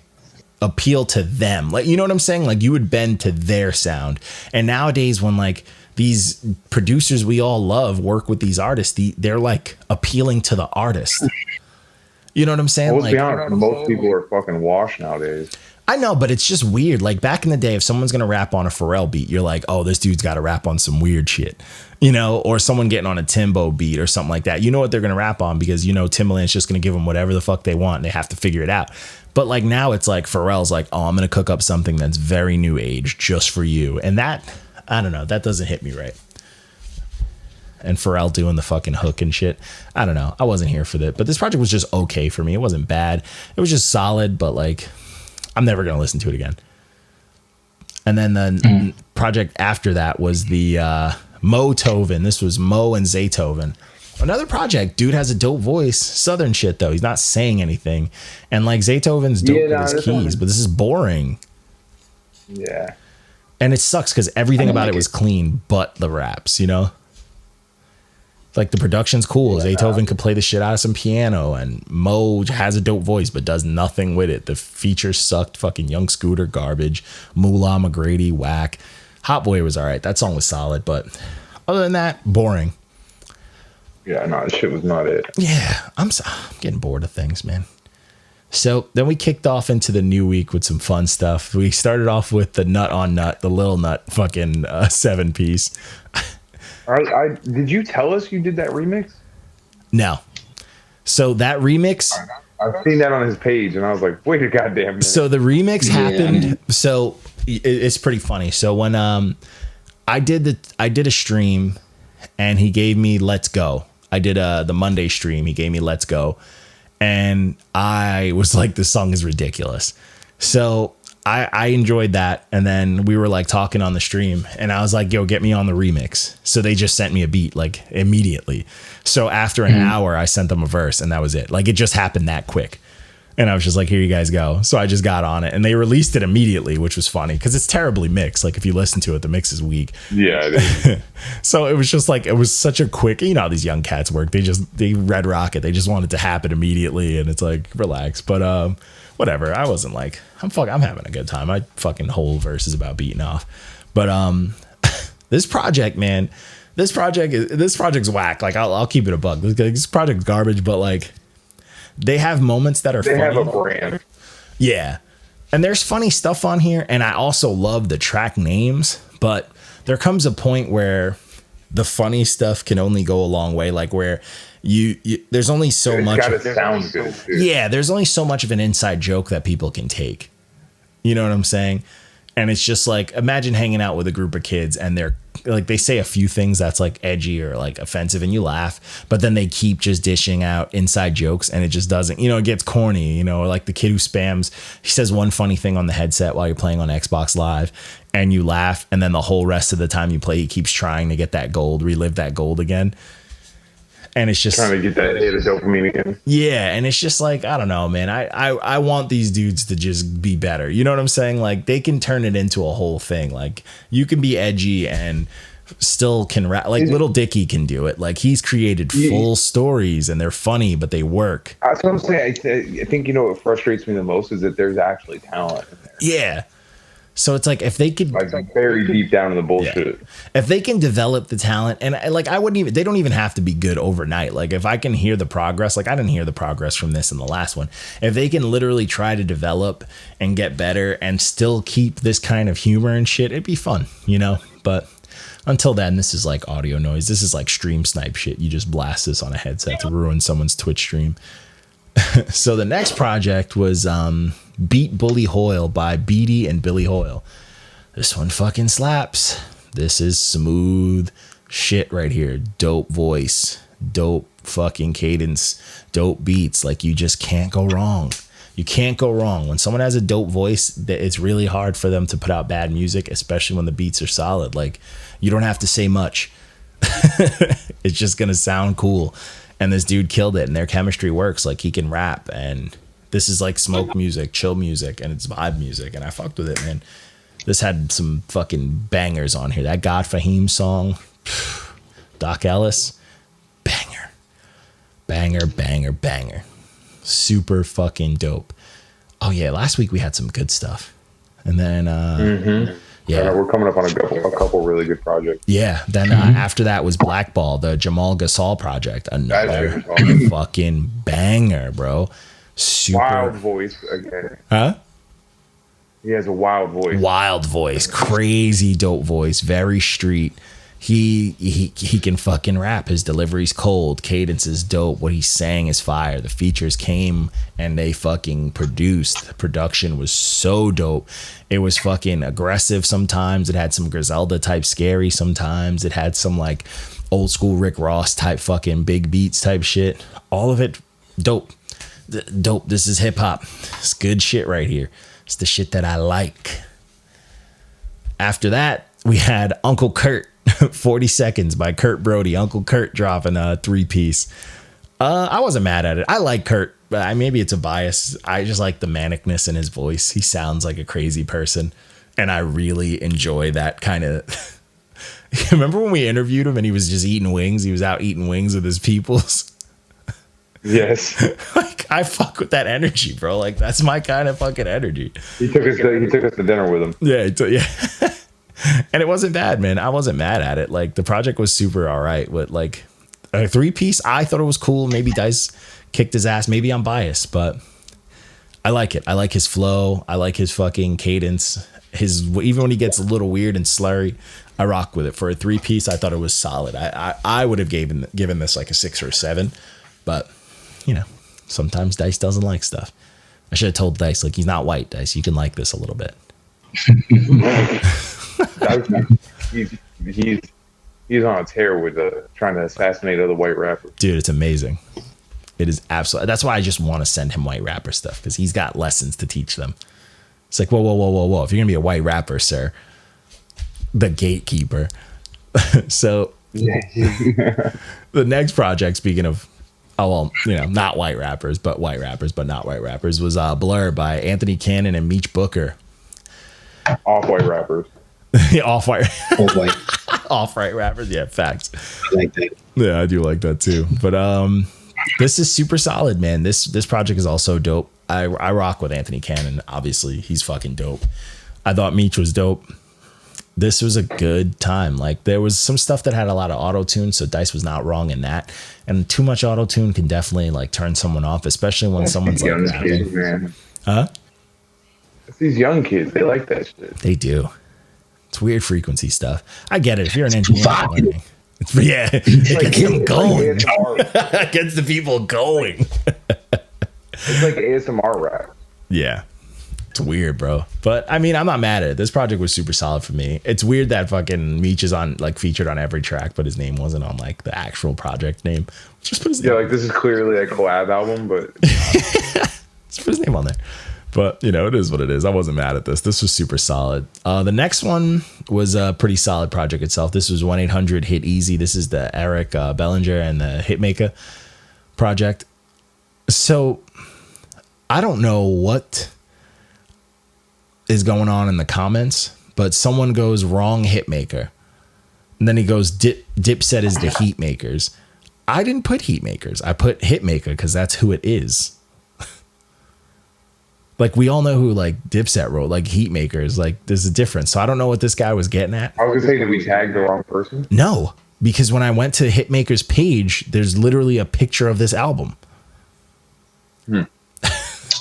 appeal to them. Like, you know what I'm saying? Like, you would bend to their sound. And nowadays when like these producers we all love work with these artists, they're like appealing to the artist. You know what I'm saying? Well, let's like, be honest, most people are fucking washed nowadays. I know, but it's just weird. Like, back in the day, if someone's going to rap on a Pharrell beat, you're like, oh, this dude's got to rap on some weird shit, you know, or someone getting on a Timbo beat or something like that. You know what they're going to rap on because, you know, Timbaland's just going to give them whatever the fuck they want and they have to figure it out. But like now it's like Pharrell's like, oh, I'm going to cook up something that's very new age just for you. And that, I don't know, that doesn't hit me right. And Pharrell doing the fucking hook and shit. I don't know. I wasn't here for that. But this project was just okay for me. It wasn't bad. It was just solid, but like, I'm never going to listen to it again. And then the project after that was the MOETOVEN. This was Moe and Zaytoven. Another project. Dude has a dope voice. Southern shit, though. He's not saying anything. And like Zaytoven's dope with his keys, but this is boring. Yeah. And it sucks because everything about it was clean but the raps, you know? Like, the production's cool. Yeah, Zaytoven could play the shit out of some piano, and Moe has a dope voice but does nothing with it. The features sucked. Fucking Young Scooter, garbage. Moolah McGrady, whack. Hot Boy was all right. That song was solid, but other than that, boring. Yeah, no, this shit was not it. Yeah, I'm getting bored of things, man. So then we kicked off into the new week with some fun stuff. We started off with the Nut on Nut, the Lil Nut fucking 7-piece. Did you tell us you did that remix? No. So that remix, I've seen that on his page, and I was like, wait a goddamn minute. So the remix happened. So it's pretty funny. So when I did a stream, and he gave me Let's Go. I did the Monday stream. He gave me Let's Go, and I was like, this song is ridiculous. So I enjoyed that, and then we were like talking on the stream, and I was like, yo, get me on the remix. So they just sent me a beat like immediately. So after an hour, I sent them a verse, and that was it. Like, it just happened that quick. And I was just like, here you guys go. So I just got on it, and they released it immediately, which was funny because it's terribly mixed. Like, if you listen to it, the mix is weak. Yeah, it is. So it was just like, it was such a quick, you know how these young cats work. They red rocket. They just want it to happen immediately, and it's like, relax. But whatever. I wasn't like, I'm having a good time. My fucking whole verse is about beating off. But this project, man, this project's whack. Like I'll keep it a buck. This project's garbage, but like they have moments that are funny. They have a brand. Yeah. And there's funny stuff on here, and I also love the track names, but there comes a point where the funny stuff can only go a long way, like where you there's only so much. Gotta sound good, too. Yeah, there's only so much of an inside joke that people can take. You know what I'm saying? And it's just like, imagine hanging out with a group of kids and they're like, they say a few things that's like edgy or like offensive and you laugh, but then they keep just dishing out inside jokes and it just doesn't, it gets corny, or like the kid who spams, he says one funny thing on the headset while you're playing on Xbox Live and you laugh. And then the whole rest of the time you play, he keeps trying to get that gold, relive that gold again. And it's just trying to get that hit of dopamine again. Yeah, and it's just like, I don't know, man. I want these dudes to just be better. You know what I'm saying? Like they can turn it into a whole thing. Like you can be edgy and still can rap. Like Little Dicky can do it. Like he's created full stories and they're funny, but they work. That's what I'm saying. I think what frustrates me the most is that there's actually talent in there. Yeah. So it's like if they could like very deep down in the bullshit. Yeah. If they can develop the talent and like they don't even have to be good overnight. Like if I can hear the progress, like I didn't hear the progress from this in the last one. If they can literally try to develop and get better and still keep this kind of humor and shit, it'd be fun, But until then, this is like audio noise. This is like stream snipe shit. You just blast this on a headset to ruin someone's Twitch stream. So the next project was Beat Bully Hoyle by Beedie and Billy Hoyle. This one fucking slaps. This is smooth shit right here. Dope voice, dope fucking cadence, dope beats. Like you just can't go wrong. You can't go wrong. When someone has a dope voice, it's really hard for them to put out bad music, especially when the beats are solid. Like you don't have to say much. It's just going to sound cool. And this dude killed it and their chemistry works. Like he can rap and this is like smoke music, chill music, and it's vibe music. And I fucked with it, man. This had some fucking bangers on here. That God Fahim song, Doc Ellis, banger. Banger, banger, banger. Super fucking dope. Oh yeah, last week we had some good stuff. And then yeah, we're coming up on a couple really good projects. Yeah, then after that was BlackBall, the Jamal Gasol project. Another fucking banger, bro. Super wild voice again. Huh? He has a wild voice. Wild voice, crazy dope voice, very street. He can fucking rap. His delivery's cold. Cadence is dope. What he's saying is fire. The features came and they fucking produced. The production was so dope. It was fucking aggressive sometimes. It had some Griselda type scary sometimes. It had some like old school Rick Ross type fucking big beats type shit. All of it dope. Dope. This is hip hop. It's good shit right here. It's the shit that I like. After that, we had Uncle Kurt. 40 Seconds by Kurt Brodie. Uncle Kurt dropping a 3-piece. I wasn't mad at it. I like Kurt, but maybe it's a bias. I just like the manicness in his voice. He sounds like a crazy person, and I really enjoy that kind of. Remember when we interviewed him and he was just eating wings? He was out eating wings with his peoples. Yes. Like I fuck with that energy, bro. Like that's my kind of fucking energy. He took us to dinner with him. Yeah, yeah. And it wasn't bad, man. I wasn't mad at it. Like the project was super all right. But like a 3-piece, I thought it was cool. Maybe Dice kicked his ass. Maybe I'm biased, but I like it. I like his flow. I like his fucking cadence. Even when he gets a little weird and slurry, I rock with it. For a 3-piece, I thought it was solid. I would have given this like a 6 or 7, but sometimes Dice doesn't like stuff. I should have told Dice like he's not white. Dice, you can like this a little bit. He's on a tear with trying to assassinate other white rappers. Dude, it's amazing. It is absolutely. That's why I just want to send him white rapper stuff because he's got lessons to teach them. It's like whoa. If you're gonna be a white rapper, sir, the gatekeeper. So the next project, speaking of, not white rappers, but not white rappers, was Blur by Anthony Kannon and Meech Booker. Off-white rappers. Off-white rappers. Yeah, facts. I like that. Yeah, I do like that too. But this is super solid, man. This project is also dope. I rock with Anthony Kannon. Obviously, he's fucking dope. I thought Meech was dope. this was a good time. Like there was some stuff that had a lot of auto tune, so Dice was not wrong in that. And too much auto tune can definitely like turn someone off, especially when someone's like rapping. Kids, man. Huh? It's these young kids. They like that shit. They do. It's weird frequency stuff. I get it. If you're an engineer, it gets them going. It gets the people going. It's like ASMR rap. Yeah. It's weird, bro. But I mean, I'm not mad at it. This project was super solid for me. It's weird that fucking Meech is on like featured on every track, but his name wasn't on like the actual project name. Just put his name. Yeah, like this is clearly a collab album, but just put his name on there. But you know, it is what it is. I wasn't mad at this. This was super solid. The next one was a pretty solid project itself. This was 1-800 Hit Eazy. This is the Eric Bellinger and the Hitmaka project. So I don't know what is going on in the comments, but someone goes wrong Hitmaker, and then he goes Dipset is the Heat Makers. I didn't put Heat Makers. I put Hitmaker because that's who it is. Like we all know who like Dipset wrote, like Heat Makers. Like there's a difference. So I don't know what this guy was getting at. I was gonna say, did we tag the wrong person? No, because when I went to Hitmaker's page, there's literally a picture of this album.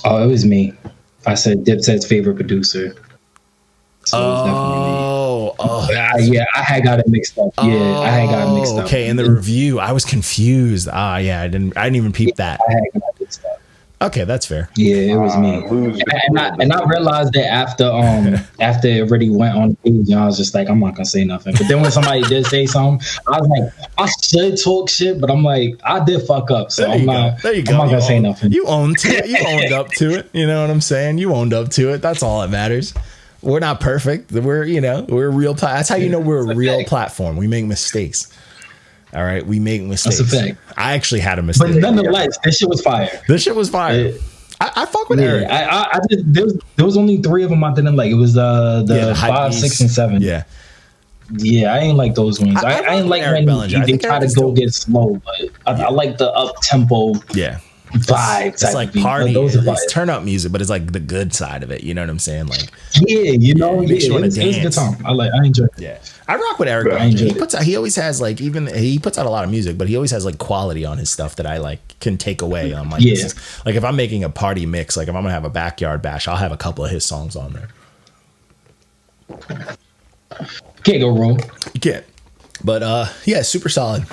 Oh, it was me. I said Dipset's favorite producer. So yeah, I had got it mixed up. I had got it mixed up. Okay, in the review, I was confused. I didn't even peep that. I had got it mixed up. Okay, that's fair. Yeah, it was me. And I realized that after it already went on the page, and I was just like, I'm not gonna say nothing. But then when somebody did say something, I was like, I should talk shit, but I'm like, I did fuck up, so I'm not gonna say nothing. You owned to it. You owned up to it. You know what I'm saying? You owned up to it. That's all that matters. We're not perfect. We're a real. That's how you know we're a real platform. We make mistakes. All right, we make mistakes. That's a fact. I actually had a mistake. But nonetheless, this shit was fire. I fuck with Eric. I did. There was only 3 of them I didn't like. It was the 5, 6, and 7. Yeah, I ain't like those ones. I ain't like when they try to go get slow, but I like the up tempo. Yeah. Vibe. It's like party. It's turn up music, but it's like the good side of it. You know what I'm saying? Like, makes you want to dance. It was a good time. I enjoy it. Yeah, I rock with Eric. He always has like he puts out a lot of music, but he always has like quality on his stuff that I like can take away. I'm like, like if I'm making a party mix, like if I'm gonna have a backyard bash, I'll have a couple of his songs on there. Can't go wrong. You can't. But yeah, super solid.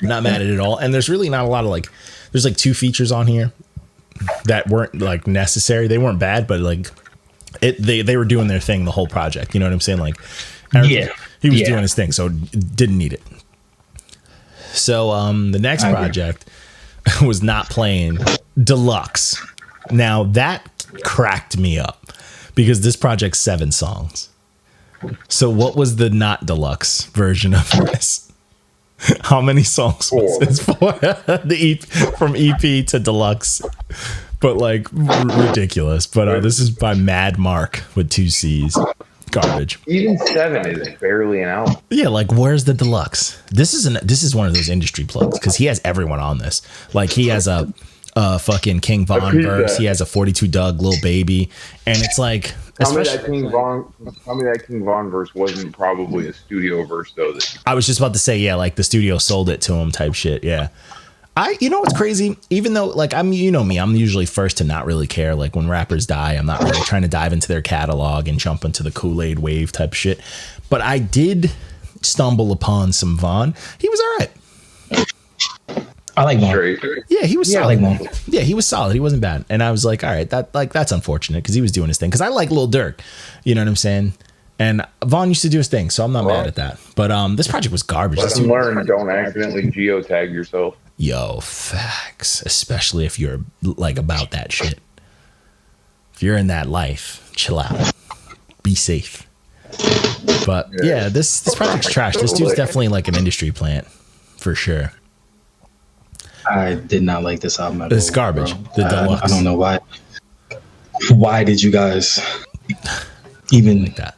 Not mad at it all. And there's really not a lot of like. There's like 2 features on here that weren't like necessary. They weren't bad, but like they were doing their thing the whole project. You know what I'm saying? Like, Eric, he was doing his thing, so didn't need it. So the next project was Not Playin Deluxe. Now that cracked me up because this project's 7 songs. So what was the not deluxe version of this? How many songs was this for? From EP to deluxe, but like ridiculous. But this is by Mad Mark with 2 C's. Garbage. Even 7 is barely an album. Yeah, like where's the deluxe? This is one of those industry plugs because he has everyone on this. Like he has a fucking King Von verse. He has a 42 Doug, Lil Baby, and it's like. Tell me that King Von verse wasn't probably a studio verse though. I was just about to say, like the studio sold it to him type shit. Yeah. You know what's crazy? Even though like you know me, I'm usually first to not really care. Like when rappers die, I'm not really trying to dive into their catalog and jump into the Kool-Aid wave type shit. But I did stumble upon some Von. He was all right. I like Von. Yeah, he was solid. I like Von. Yeah, he was solid. He wasn't bad. And I was like, all right, that's unfortunate because he was doing his thing. Because I like Lil Durk. You know what I'm saying? And Von used to do his thing, so I'm not mad at that. But this project was garbage. Lesson learned, don't accidentally geotag yourself. Yo, facts. Especially if you're like about that shit. If you're in that life, chill out. Be safe. But yeah, this project's trash. This dude's definitely like an industry plant. For sure. I did not like this album at all. It's garbage. The deluxe. I don't know why. Why did you guys even like that?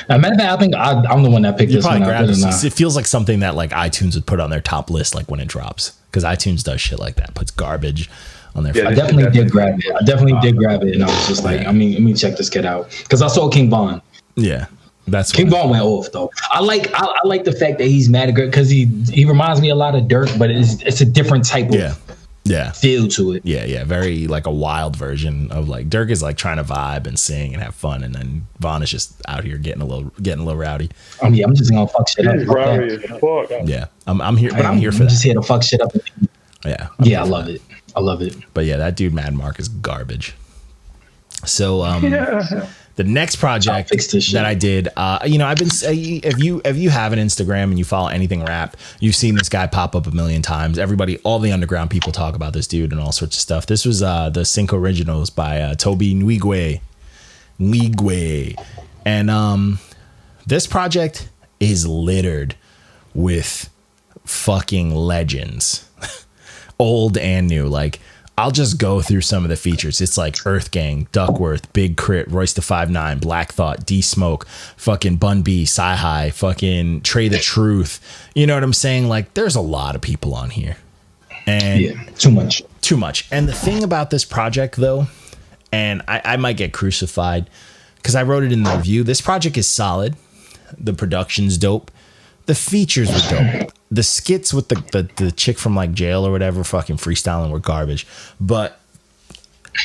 Matter of fact, I think I'm the one that picked this one up. It feels like something that like iTunes would put on their top list like when it drops because iTunes does shit like that. Puts garbage on their. Yeah, I definitely did grab it. And I was just like, let me check this kid out because I saw King Von. Yeah. That's King Von went off though. I like the fact that he's mad at Dirk because he reminds me a lot of Dirk, but it's a different type of feel to it. Yeah. Very like a wild version of like Dirk is like trying to vibe and sing and have fun, and then Von is just out here getting a little rowdy. I'm just gonna fuck shit up. Yeah, I'm here, but I'm here for that. I'm just here to fuck shit up. Yeah, I love it. I love it. But yeah, that dude Mad Mark is garbage. So the next project that I did, I've been if you have an Instagram and you follow anything rap, you've seen this guy pop up a million times. All the underground people talk about this dude and all sorts of stuff. This was the Sync Originals by Toby Nwigwe, and this project is littered with fucking legends, old and new. Like, I'll just go through some of the features. It's like Earth Gang, Duckworth, Big Crit, Royce the 5'9", Black Thought, D Smoke, fucking Bun B, Sci-Hi, fucking Trey the Truth. You know what I'm saying? Like, there's a lot of people on here. And too much. And the thing about this project, though, and I might get crucified because I wrote it in the review. This project is solid. The production's dope. The features were dope. The skits with the chick from like jail or whatever fucking freestyling were garbage. But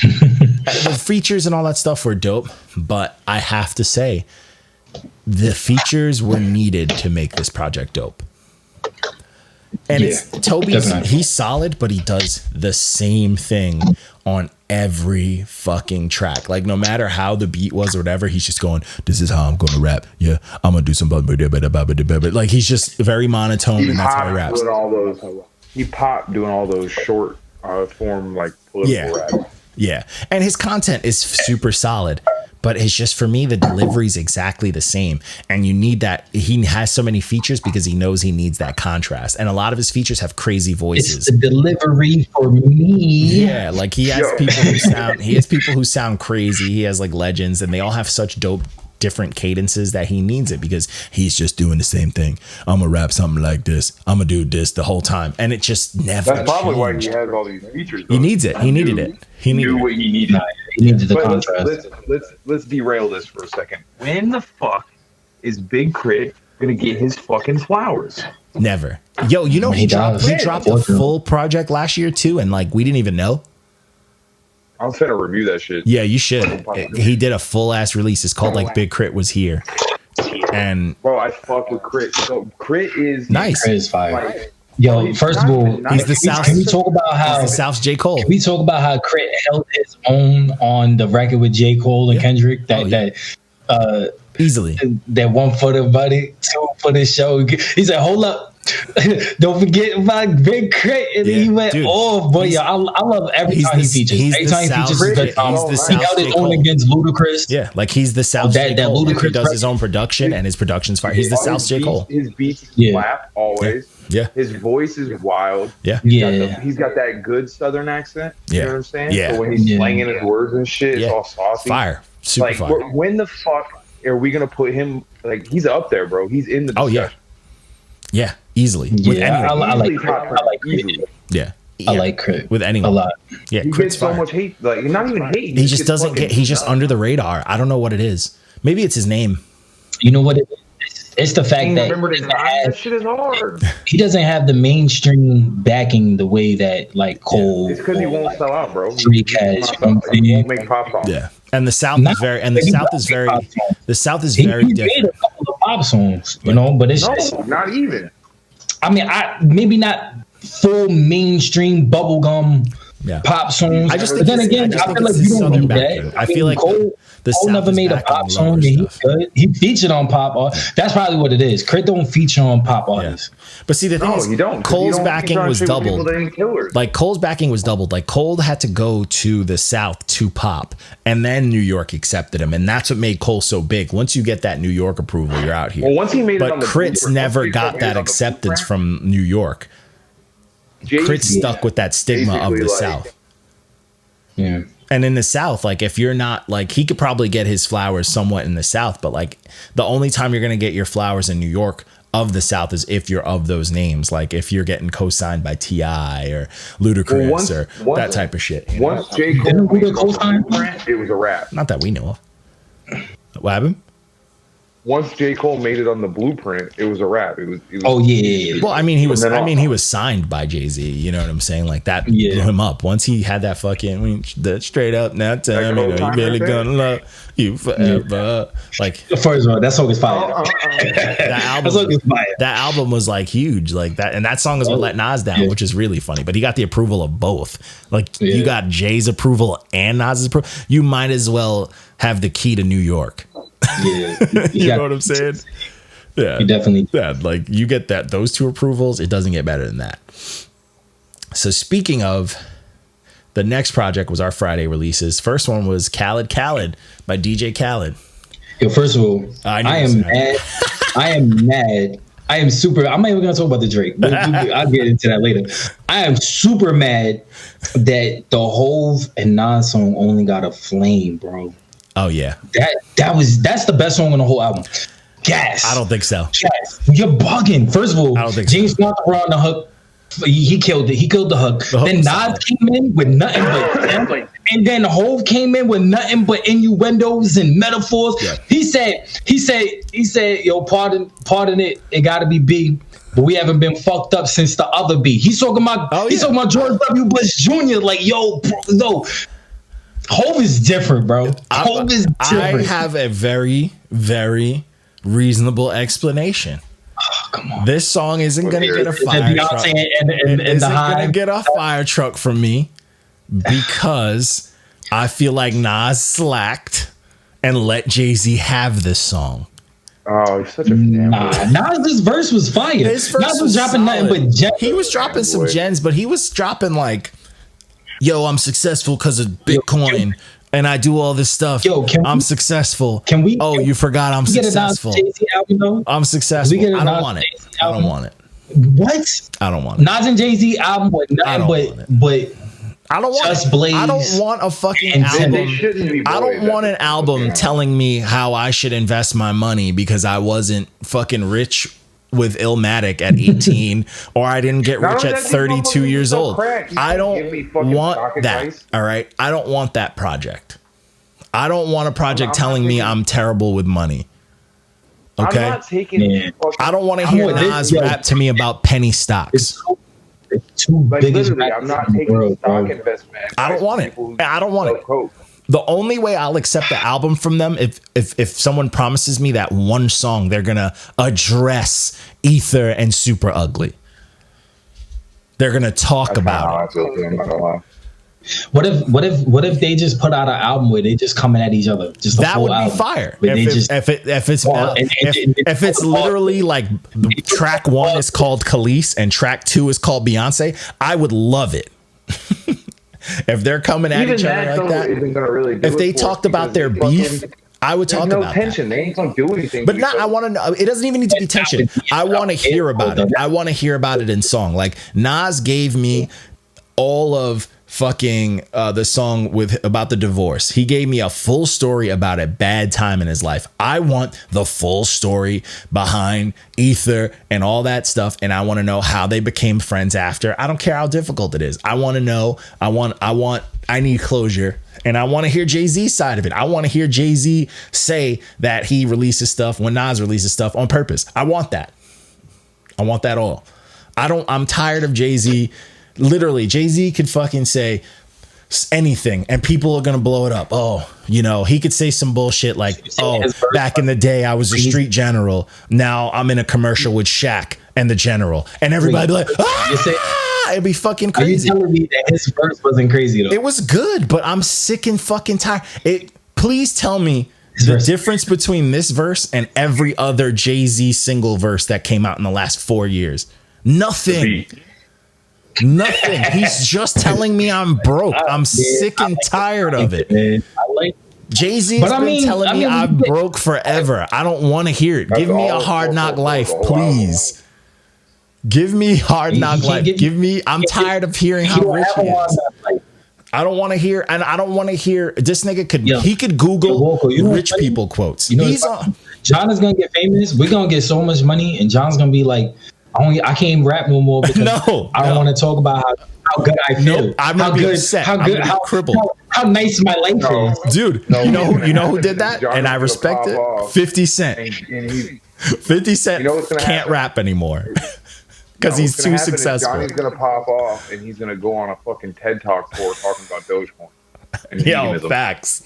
the features and all that stuff were dope. But I have to say, the features were needed to make this project dope. And it's Toby's, he's solid, but he does the same thing on every fucking track. Like, no matter how the beat was or whatever, he's just going, this is how I'm going to rap. Yeah, I'm going to do some... Like, he's just very monotone, and that's how he raps. He popped doing all those short form, like, political rap. Yeah, and his content is super solid. But it's just, for me, the delivery is exactly the same. And you need that. He has so many features because he knows he needs that contrast. And a lot of his features have crazy voices. It's the delivery for me. Yeah, like he has people who sound crazy. He has like legends, and they all have such dope different cadences that he needs it because he's just doing the same thing. I'm gonna rap something like this. I'm gonna do this the whole time, and it just never. That's probably why he has all these features. He needs it. He needed it. He needed what he needed. He needed the contrast. Let's derail this for a second. When the fuck is Big Crit gonna get his fucking flowers? Never. Yo, you know he dropped a full project last year too, and like we didn't even know. I was gonna review that shit. Yeah, you should. He did a full ass release. It's called like Big Crit Was Here. And bro, I fuck with Crit. So Crit is nice. Crit is fire. Like, yo, first of all, he's the South. Can we talk about how the South's J. Cole? Can we talk about how Crit held his own on the record with J. Cole and Kendrick? Easily. That 1 footer buddy, 2 for the show. He said, "Hold up, don't forget about Big Crit," and he went off. Boy, yo, I love every time he features. Every time he features, he held his own against Ludacris. Yeah, like he's the South. That Ludacris, he does his own production, and his production's fire. He's the South J. Cole. His beats slap always. Yeah. His voice is wild. Yeah. He's got that good Southern accent. You know what I'm saying? Yeah. So when he's slanging his words and shit, it's all saucy. Fire. Super fire. When the fuck are we gonna put him? Like, he's up there, bro. He's in the discussion. Yeah, easily. Yeah, I like Crit. Yeah. I like Crit with anyone a lot. Yeah, he gets so much hate. Like, not even hate. He just doesn't get. He's just under the radar. I don't know what it is. Maybe it's his name. You know what it is? It's the fact that shit is hard. He doesn't have the mainstream backing the way that like Cole. It's because he won't sell out, bro. Freak has. He won't make pop songs. Yeah, and the South is very. And the South is very. The South is very different. He made a couple of pop songs, you know, but it's just not even. I mean, maybe not full mainstream bubblegum pop songs. I just but then again, I feel like you don't need that. I feel like Cole never made a pop song that he could. He featured on pop. That's probably what it is. Crit don't feature on pop artists. But see, the thing is, Cole's backing was doubled. Like Cole's backing was doubled. Like Cole had to go to the South to pop, and then New York accepted him, and that's what made Cole so big. Once you get that New York approval, you're out here. Well, once he made but Crit's never got that acceptance from New York. Crit stuck with that stigma of the South. Yeah. And in the South, like if you're not like, he could probably get his flowers somewhat in the South, but like the only time you're going to get your flowers in New York of the South is if you're of those names. Like if you're getting co-signed by T.I. or Ludacris or that type of shit. Once J. Cole co-signed, it was a rap. Not that we know of. What happened? once J. Cole made it on the Blueprint, it was a wrap. It was oh yeah. Well, I mean, he was signed by Jay-Z. You know what I'm saying? Like that blew him up. Once he had that fucking that straight up now time, you barely gonna love you forever. Like first of all, that song is fire. That album was like huge, like that, and that song is what let Nas down, which is really funny. But he got the approval of both. Like you got Jay's approval and Nas's approval. You might as well have the key to New York. Yeah, you know what I'm saying? Yeah, you definitely. Yeah, like you get those two approvals, it doesn't get better than that. So speaking of, the next project was our Friday releases. First one was Khaled by DJ Khaled. Yo, first of all, I am mad. I am mad. I am super. I'm not even gonna talk about the Drake. But I'll get into that later. I am super mad that the Hove and Nas song only got a flame, bro. Oh yeah, that's the best song on the whole album. Gas. I don't think so. Gas. You're bugging. First of all, I don't think James Blunt around the hook. He killed it. He killed the hook. Then Nas came in with nothing but, and then Hove came in with nothing but innuendos and metaphors. Yeah. He said, yo, pardon it. It got to be B. But we haven't been fucked up since the other B. He's talking about George W. Bush Jr. Like, yo, no. Hove is different, bro. Hove is different. I have a very, very reasonable explanation. Oh, come on. This song isn't going to get a fire truck. It isn't going to get a fire truck from me because I feel like Nas slacked and let Jay-Z have this song. Oh, he's such a fan. Nas, this verse was fire. Nas was dropping nothing but gems. He was dropping some gems, but he was dropping like, yo, I'm successful because of Bitcoin. And I do all this stuff. Yo, I'm successful. Can we? Oh, you forgot I'm successful. I'm successful. I don't want it. I don't want it. What? I don't want it. Nas and Jay-Z album, but nothing but I don't want Just Blaze. I don't want a fucking album. I don't want an album telling me how I should invest my money because I wasn't fucking rich with Illmatic at 18 or I didn't get rich at 32 years old. I don't want that. All right. I don't want that project. I don't want a project telling me I'm terrible with money. Okay. I'm not taking I don't want to hear Nas rap to me about penny stocks. It's too big. I'm not taking stock investment. I don't want it. I don't want it. The only way I'll accept the album from them if someone promises me that one song they're gonna address Ether and Super Ugly. They're gonna talk about it. What if they just put out an album where they just coming at each other? Just that would be fire. If it's literally like track 1 is called Khalees and track 2 is called Beyonce, I would love it. If they're coming at each other like that, if they talked about their beef, I would talk about tension. They ain't gonna do anything. But I want to know. It doesn't even need to be tension. I want to hear about it. I want to hear about it in song. Like Nas gave me all of fucking the song about the divorce. He gave me a full story about a bad time in his life. I want the full story behind Ether and all that stuff, and I want to know how they became friends after. I don't care how difficult it is. I want to know. I need closure, and I want to hear Jay-Z's side of it. I want to hear Jay-Z say that he releases stuff when Nas releases stuff on purpose. I want that. I want that all. I'm tired of Jay-Z. Literally, Jay-Z could fucking say anything and people are going to blow it up. Oh, he could say some bullshit like, oh, back in the day, I was a street general. Now I'm in a commercial with Shaq and the general. And everybody be like, it'd be fucking crazy. Are you telling me that his verse wasn't crazy though? It was good, but I'm sick and fucking tired. Please tell me the difference between this verse and every other Jay-Z single verse that came out in the last 4 years. Nothing. Nothing. He's just telling me I'm broke. I'm sick and tired of it. Jay-Z's been telling me I'm broke forever. I don't want to hear it. Give me a Hard Knock Life, please. Give me Hard Knock Life. I'm tired of hearing how rich he is. I don't want to hear, and I don't want to hear this nigga he could Google rich people quotes. John is gonna get famous. We're gonna get so much money, and John's gonna be like, I can't rap no more because I don't want to talk about how good I feel. I'm gonna be upset. How good, how crippled. How nice my life is, dude. You know who did that, and I respect it. 50 Cent. And 50 Cent can't rap anymore because he's too successful. Johnny's gonna pop off, and he's gonna go on a fucking TED Talk tour talking about Dogecoin. Yo, facts.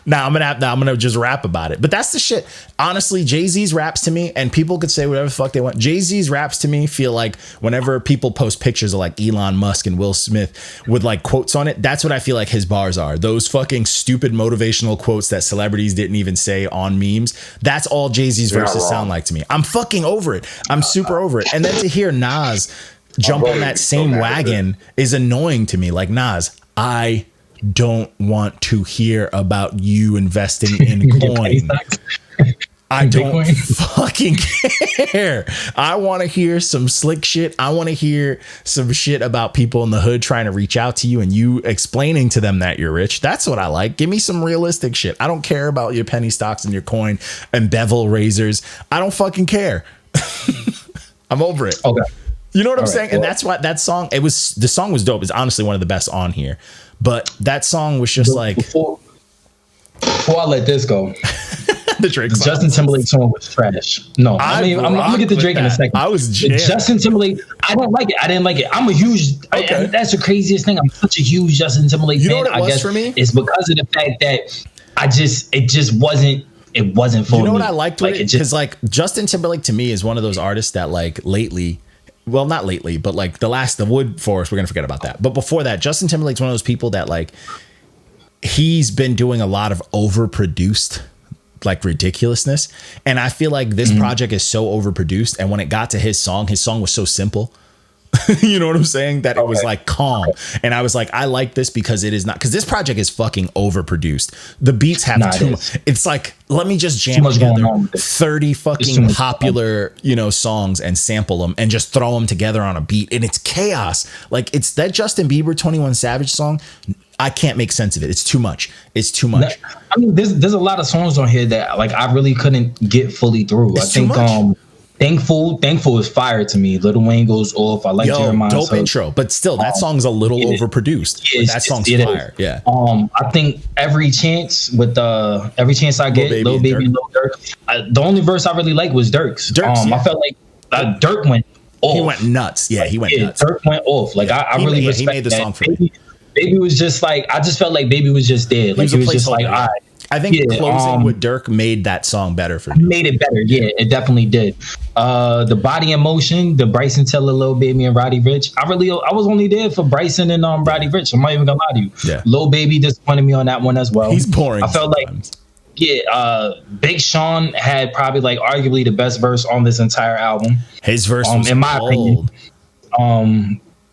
Now I'm gonna just rap about it. But that's the shit. Honestly, Jay-Z's raps to me, and people could say whatever the fuck they want. Jay-Z's raps to me feel like whenever people post pictures of like Elon Musk and Will Smith with like quotes on it, that's what I feel like his bars are. Those fucking stupid motivational quotes that celebrities didn't even say on memes. That's all Jay-Z's verses sound like to me. I'm fucking over it. I'm super over it. And then to hear Nas jump on that same wagon is annoying to me. Like, Nas, I don't want to hear about you investing in coin. I don't fucking care. I want to hear some slick shit. I want to hear some shit about people in the hood trying to reach out to you and you explaining to them that you're rich. That's what I like. Give me some realistic shit. I don't care about your penny stocks and your coin and bevel razors. I don't fucking care. I'm over it. Okay. You know what I'm saying? And that's why that song, the song was dope. It's honestly one of the best on here. But that song was just like... Before I let this go, the Drake song. Justin Timberlake song was trash. No, I'm gonna get to Drake in a second. I was jammed. Justin Timberlake, I don't like it. I didn't like it. I'm a huge... that's the craziest thing. I'm such a huge Justin Timberlake fan. You know what it was for me? It's because of the fact that it just wasn't... It wasn't for me. You know what I liked with it? Because like Justin Timberlake to me is one of those artists that like lately... Well, not lately, but like the Wood Forest, we're going to forget about that. But before that, Justin Timberlake's one of those people that like, he's been doing a lot of overproduced like ridiculousness. And I feel like this project is so overproduced. And when it got to his song was so simple. You know what I'm saying? That it was like calm. And I was like, I like this because it is not, because this project is fucking overproduced. The beats have too much. It's like, let me just jam together 30 fucking popular, songs and sample them and just throw them together on a beat. And it's chaos. Like, it's that Justin Bieber 21 Savage song. I can't make sense of it. It's too much. It's too much. I mean, there's a lot of songs on here that like I really couldn't get fully through. It's I think Thankful is fire to me. Lil Wayne goes off. I like Jeremiah. Dope intro, but still that song's a little overproduced. That song's fire. Yeah. I think Every Chance with Every Chance I Get, Lil Baby, Lil Durk. The only verse I really liked was Durk's. I felt like Durk went off. He went nuts. Yeah, he went nuts. Durk went off. Like I really respect he made the song for me. Baby was just like, I just felt like Baby was just there. Like he was just like, all right. I think closing with Durk made that song better for me. Made it better, yeah, it definitely did. The Body in Motion, the Bryson Tiller, Lil Baby, and Roddy Ricch. I was only there for Bryson and Roddy Ricch. I'm not even gonna lie to you. Yeah. Lil Baby disappointed me on that one as well. He's boring. I felt like, Big Sean had probably like arguably the best verse on this entire album. His verse was in my opinion.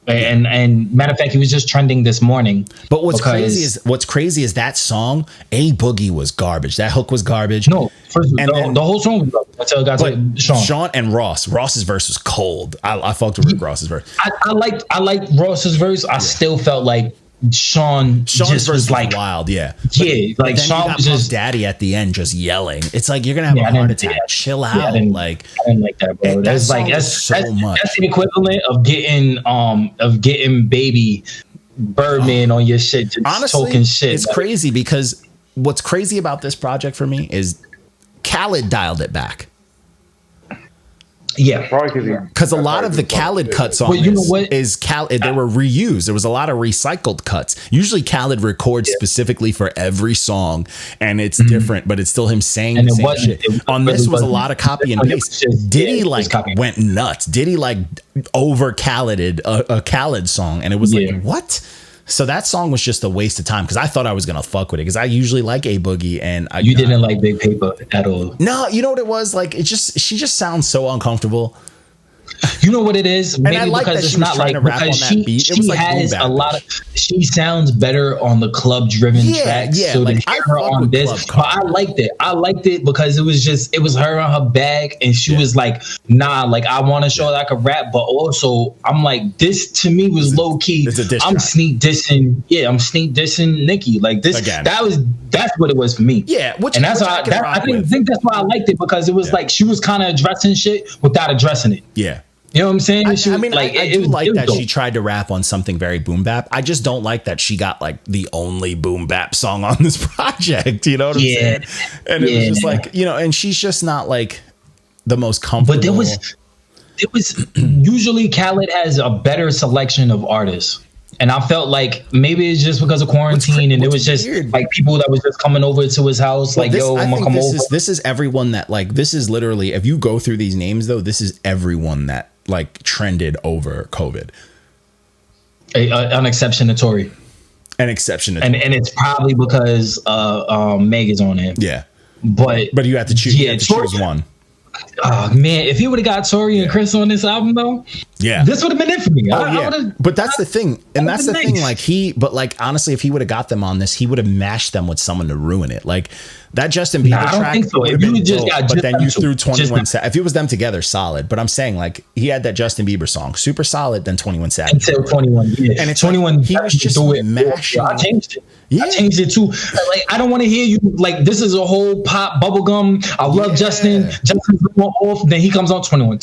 And matter of fact, he was just trending this morning. But what's crazy is that song, A Boogie was garbage. That hook was garbage. No, the whole song was garbage until it got to Sean. Sean and Ross. Ross's verse was cold. I fucked with Rick Ross's verse. I liked Ross's verse. I still felt like Sean's just verse was like wild, yeah. Like Sean was just Daddy at the end just yelling. It's like you're gonna have a heart attack. Chill out. I didn't like that, bro. That's the equivalent of getting Baby Birdman on your shit. Just honestly, talking shit. It's crazy because what's crazy about this project for me is Khaled dialed it back. Yeah, because a lot of the Khaled cuts on is Khaled. They were reused. There was a lot of recycled cuts. Usually Khaled records specifically for every song, and it's different, but it's still him saying the same shit. On this was a lot of copy and paste. Diddy went nuts. Diddy over Khaleded a Khaled song, and it was like, what? So that song was just a waste of time because I thought I was gonna fuck with it because I usually like A Boogie and you didn't like Big Paper at all. No, you know what it was like. She just sounds so uncomfortable. You know what it is? Maybe and I like because it's not like because she like has a lot of. She sounds better on the club driven tracks. Yeah, so like to hear her on this, but I liked it. I liked it because it was her on her bag, and she was like, "Nah, like I want to show that I could rap," but also I'm like, this to me was low key. I'm sneak dissing. Yeah, I'm sneak dissing Nicki. Like this. Again. That's what it was for me. Yeah, and that's why I think that's why I liked it because it was like she was kind of addressing shit without addressing it. Yeah. You know what I'm saying? I mean, I do like that dope. she tried to rap on something very boom bap. I just don't like that she got like the only boom bap song on this project. You know what I'm saying? And it was just like, you know, and she's just not like the most comfortable. But it was usually Khaled has a better selection of artists. And I felt like maybe it's just because of quarantine and it was just weird. Like people that was just coming over to his house. Well, like, yo, I'm gonna come over. This is everyone that like, this is literally, if you go through these names though, this is everyone that like trended over COVID. An exception to Tory. An exception to Tory. And it's probably because Meg is on it. Yeah. But you have to choose, choose one. Oh man, if he would have got Tory and Chris on this album though, this would have been it for me. But that's the thing, and that's the thing. Like like honestly, if he would have got them on this, he would have mashed them with someone to ruin it. Like that Justin Bieber track. I don't think so. If you just got, but then you threw 21 Savage. If it was them together, solid. But I'm saying like he had that Justin Bieber song, super solid. Then 21 Savage until 21, and it's 21. Like, he was just mashing. I changed it. Yeah. I changed it too. Like I don't want to hear you. Like this is a whole pop bubblegum. I love Justin. Justin's going off. Then he comes on 21.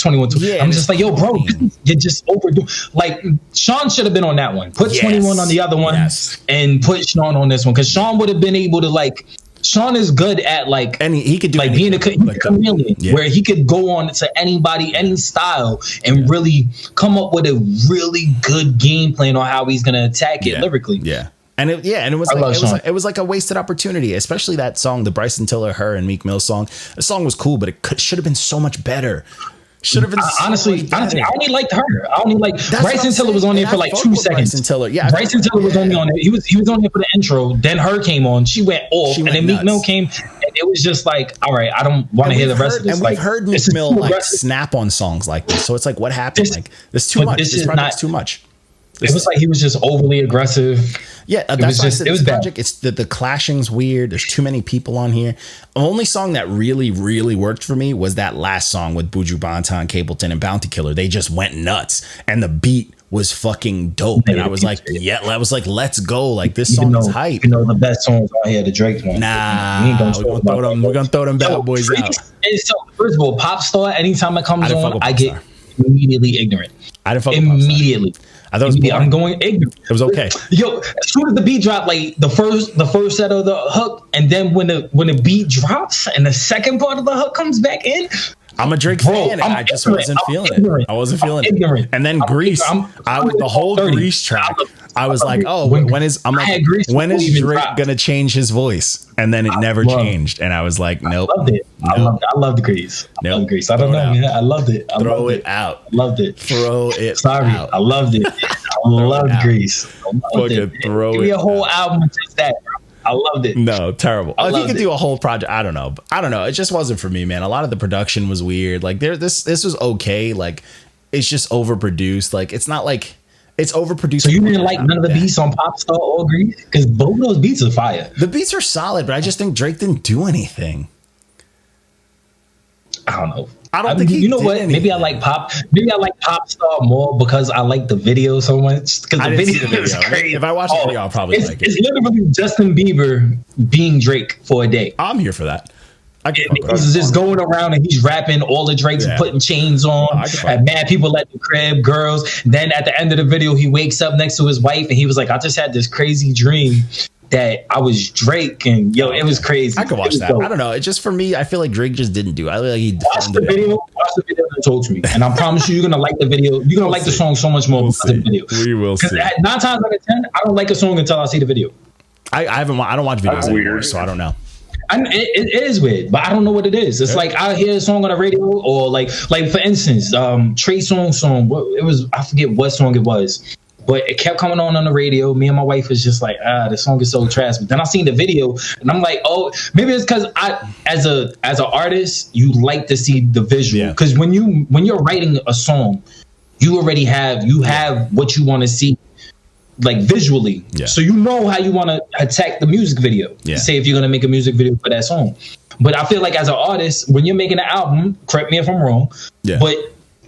I'm just like, yo, bro, you're just overdoing. Like Sean should have been on that one. Put 21 on the other one, and put Sean on this one because Sean would have been able to like. Sean is good at like, and he could do like being a chameleon, where he could go on to anybody, any style, and really come up with a really good game plan on how he's gonna attack it lyrically. Yeah. And it was like a wasted opportunity, especially that song, the Bryson Tiller, her and Meek Mill song. The song was cool, but it should have been so much better. Should have been honestly, I only liked her. I only like Bryson Tiller was on there for like 2 seconds. Bryson Tiller, Bryson Tiller was only on there. He was on there for the intro. Then her came on. She went off, and then Meek Mill came, and it was just like, all right, I don't want to hear the rest of this. And we've heard Meek Mill like snap on songs like this, so it's like, what happened? Like this too much. This project's too much. It was like he was just overly aggressive. Yeah, that's it was project. It's the clashing's weird. There's too many people on here. The only song that really, really worked for me was that last song with Buju Banton, Capleton, and Bounty Killer. They just went nuts, and the beat was fucking dope. And I was like, let's go. Like this song is hype. You know the best songs out here, the Drake one. Nah, we're gonna throw them bad boys out. And so, first of all, Pop Star. Anytime it comes on, I get immediately ignorant. I didn't fuck immediately. I thought it was boring. I'm going ignorant. It was okay. Yo, as soon as the beat dropped, like the first set of the hook, and then when the beat drops and the second part of the hook comes back in, I'm a Drake fan. I just wasn't feeling it. I wasn't feeling it. And then Grease, the whole Grease track, I was like, oh, when is Drake gonna change his voice? And then it never changed. And I was like, nope. I loved it. I loved Grease. I loved Grease. I don't know, man. I loved it. Throw it out. Loved it. Throw it Sorry. out. I loved it. I loved Grease. Fucking throw it. Give me a whole album with just that, bro. I loved it. No, terrible. If you could do a whole project, I don't know. It just wasn't for me, man. A lot of the production was weird. Like this was okay. Like it's just overproduced. Like it's not like it's overproduced. So you didn't like none of the beats on Popstar or Grease? Because both of those beats are fire. The beats are solid, but I just think Drake didn't do anything. I don't know. I don't think he. You know did what? anything. Maybe I like Popstar more because I like the video so much. Because the video is crazy. If I watch the video, I'll probably like it. It's literally Justin Bieber being Drake for a day. I'm here for that. He's just going around and he's rapping all the Drakes, putting chains on, and mad people at the crib, girls. Then at the end of the video, he wakes up next to his wife and he was like, I just had this crazy dream that I was Drake, and it was crazy. I could watch that. Dope. I don't know. It's just for me, I feel like Drake just didn't do it. I feel like he watch the video and talk to me. And I promise you're gonna like the video. You're gonna like the song so much more because of the video. We will see. 9 times out of 10, I don't like a song until I see the video. I don't watch videos anymore, so I don't know. It is weird, but I don't know what it is. It's like I hear a song on the radio, or like for instance, Trey Songz song. I forget what song it was, but it kept coming on the radio. Me and my wife was just like, the song is so trash. But then I seen the video, and I'm like, oh, maybe it's because as an artist, you like to see the visual. Because when you're writing a song, you already have what you want to see. Like visually, so you know how you want to attack the music video. Say if you're gonna make a music video for that song, but I feel like as an artist, when you're making an album, correct me if I'm wrong, but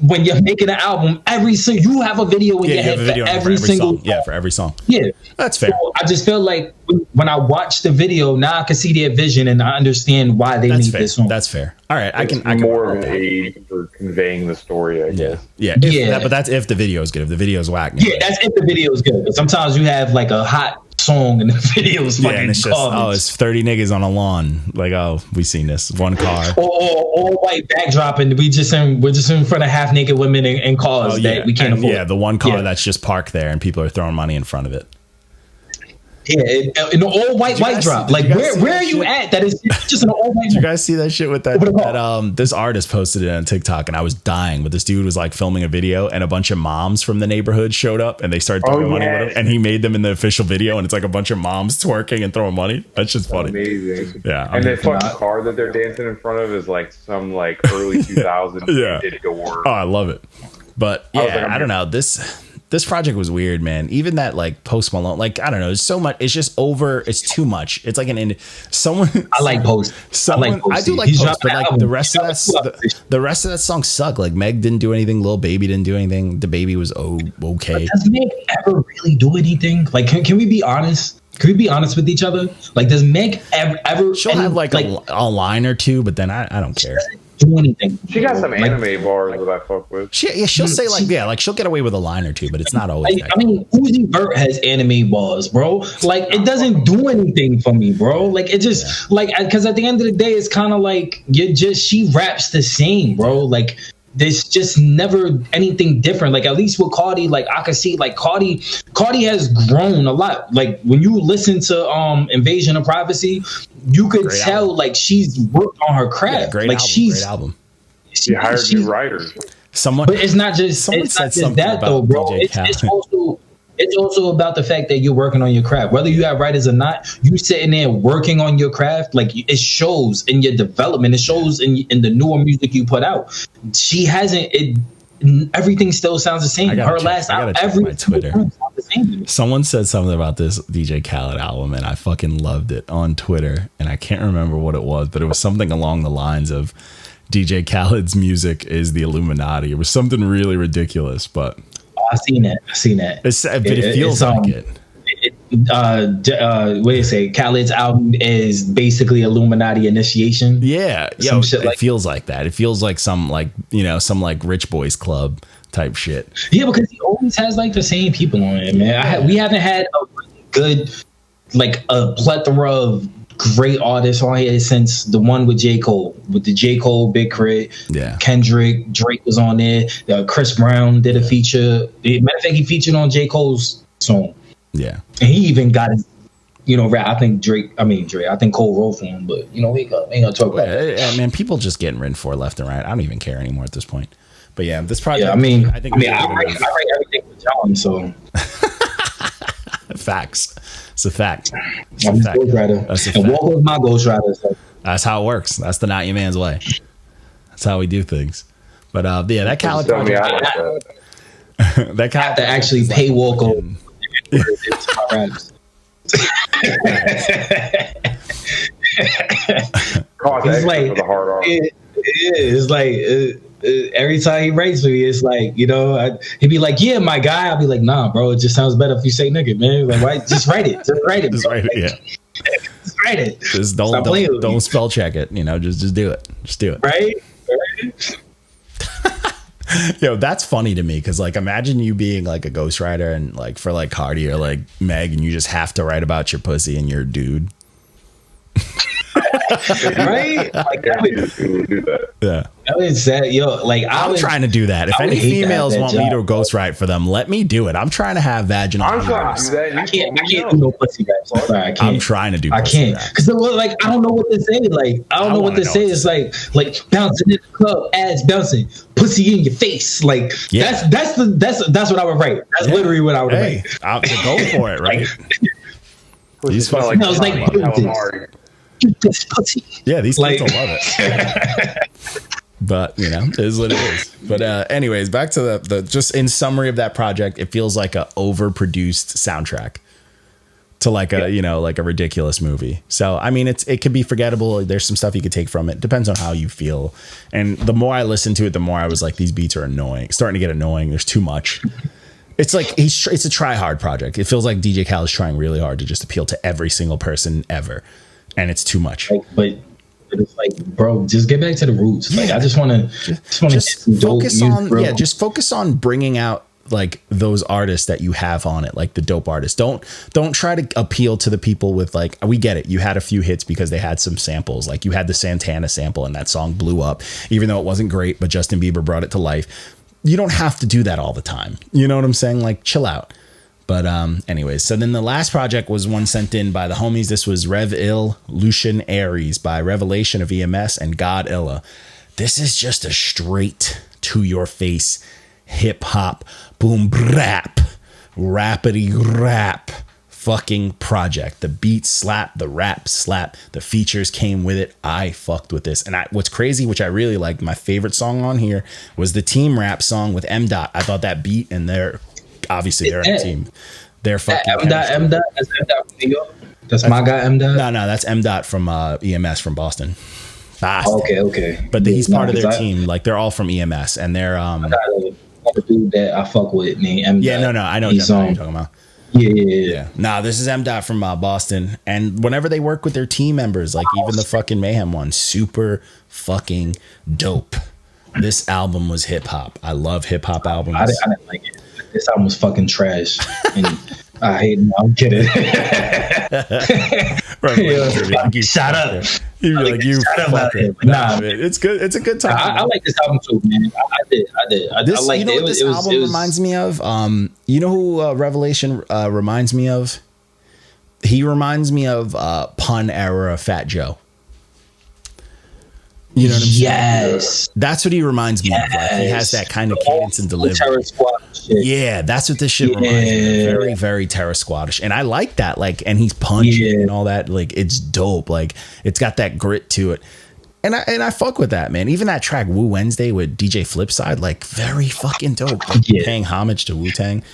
when you're making an album, you have a video in your head for every single song. Yeah, for every song. Yeah, that's fair. So I just feel like when I watch the video, now I can see their vision and I understand why they made this song. That's fair. All right, I can more of an aid for conveying the story, I guess. Yeah. But that's if the video is good. If the video is whack. Yeah, that's if the video is good. But sometimes you have like a hot song and the video is fucking and it's just it's 30 niggas on a lawn. Like, we seen this one car or white backdrop, and we're just in front of half naked women in cars that we can't afford. Yeah, the one car that's just parked there and people are throwing money in front of it. Yeah, in the all white drop. Like, where are you at? That is just an all white. Did you guys see that shit with that this artist posted it on TikTok, and I was dying. But this dude was like filming a video, and a bunch of moms from the neighborhood showed up, and they started throwing money with him, and he made them in the official video, and it's like a bunch of moms twerking and throwing money. That's just funny. Amazing. Yeah, and the fucking car that they're dancing in front of is like some like early 2000s. Oh, I love it. But yeah, I don't know This project was weird, man. Even that like Post Malone, like I don't know, it's so much. It's just over. It's too much. It's like I like Post. I do like Post, but like the rest of that song sucked. Like Meg didn't do anything. Lil Baby didn't do anything. The Baby was okay. Does Meg ever really do anything? Like, can we be honest? Can we be honest with each other? Like, does Meg ever? She'll have like a line or two, but then I don't care. Do anything. She got some anime bars that I fuck with. She'll say she'll get away with a line or two, but it's not always. I mean, Uzi Vert has anime bars, bro. Like, it doesn't do anything for me, bro. Like, it just because at the end of the day, it's kind of like she raps the same, bro. Like, there's just never anything different. Like, at least with Cordae, like I could see like Cordae has grown a lot. Like when you listen to Invasion of Privacy, you could tell album. Like she's worked on her craft. Great album. She hired new writers. But it's not just that though, bro. It's also about the fact that you're working on your craft. Whether you have writers or not, you sitting there working on your craft. Like it shows in your development. It shows in the newer music you put out. She hasn't. Everything still sounds the same. Her last album, every Twitter. Someone said something about this DJ Khaled album, and I fucking loved it on Twitter. And I can't remember what it was, but it was something along the lines of DJ Khaled's music is the Illuminati. It was something really ridiculous, but I've seen that. But it feels like it. What do you say? Khaled's album is basically Illuminati initiation. Yeah, it feels like that. It feels like some rich boys club type shit. Yeah, because he always has like the same people on it, man. We haven't had a really good, like a plethora of great artists on here since the one with J. Cole, with the J. Cole Big Crit. Yeah, Kendrick, Drake was on there. Chris Brown did a feature. Matter of fact, he featured on J. Cole's song. Yeah, and he even got his, rap. I think I think Cole wrote for him, but we ain't gonna talk about it. Man, people just getting written for left and right. I don't even care anymore at this point. But yeah, this project. Yeah, I write everything for John, so. Facts. It's a fact. I'm a ghostwriter. And Walker was my ghostwriter. So. That's how it works. That's the not your man's way. That's how we do things. But yeah, that Khaled project. That Khaled have to actually pay Walker. It's like the hard art. It's like every time he writes me, it's like he'd be like, "Yeah, my guy." I'll be like, "Nah, bro. It just sounds better if you say nigga, man." Like, why? Just write it. Just write it. Just write it. Yeah. Just write it. Just don't spell check it. Just do it. Just do it. Right. That's funny to me because like imagine you being like a ghostwriter and like for like Cardi or like Meg and you just have to write about your pussy and your dude. Right? Like that would do that. Yeah. That was sad. I'm trying to do that. If any females want me to ghostwrite for them, let me do it. I'm trying to have vaginal. I'm trying to do that. I can't do no pussy raps. I can't. I'm trying to do. I can't because I don't know what to say. Like I don't know what to say. It's like bouncing in the club, ass bouncing, pussy in your face. Like that's what I would write. That's literally what I would write. I'll go for it, right? These fucking calamari. Yeah, these kids will love it. But it is what it is. But anyways, back to the just in summary of that project, it feels like a overproduced soundtrack to like a, you know, like a ridiculous movie. So, I mean, it could be forgettable. There's some stuff you could take from it. Depends on how you feel. And the more I listened to it, the more I was like, these beats are annoying. It's starting to get annoying. There's too much. It's like, it's a try hard project. It feels like DJ Khaled is trying really hard to just appeal to every single person ever. And it's too much. But it's like, bro, just get back to the roots. Like, I just want to just focus on bringing out like those artists that you have on it, like the dope artists. Don't try to appeal to the people with like, we get it. You had a few hits because they had some samples. Like you had the Santana sample and that song blew up, even though it wasn't great, but Justin Bieber brought it to life. You don't have to do that all the time. You know what I'm saying? Like, chill out. But anyways, so then the last project was one sent in by the homies. This was Revalation Aries by Revelation of EMS and God Illa. This is just a straight to your face hip hop boom rap rapidy rap fucking project. The beat slap, the rap slap, the features came with it. I fucked with this. And what's crazy, which I really liked, my favorite song on here was the team rap song with M. Dot. I thought that beat, and they're obviously they're a team. They're fucking M. Dot. That's M. Dot from New York. That's my guy M. Dot. No, that's M. Dot from EMS from Boston. Okay. But he's part of their team. Like they're all from EMS, and they're I got a dude that I fuck with named M. Yeah, no, I know what you're talking about. Yeah. Nah, this is M. Dot from Boston, and whenever they work with their team members, like even the fucking Mayhem one, super fucking dope. This album was hip hop. I love hip hop albums. I didn't like it. This album was fucking trash, and I hate it. I'm kidding. Shut up. You shut up about it. Nah, man, it's good. It's a good time. I like this album too, man. I did. This, I you know what this album reminds me of? You know who Revelation reminds me of? He reminds me of Pun era Fat Joe. You know what I'm saying? Yes. That's what he reminds me of. Like, he has that kind of cadence and delivery. Yeah, that's what this shit reminds me of. Very, very Terror Squadish. And I like that. Like, and he's punching and all that. Like, it's dope. Like, it's got that grit to it. And I fuck with that, man. Even that track Wu Wednesday with DJ Flipside, like, very fucking dope. Like, paying homage to Wu-Tang.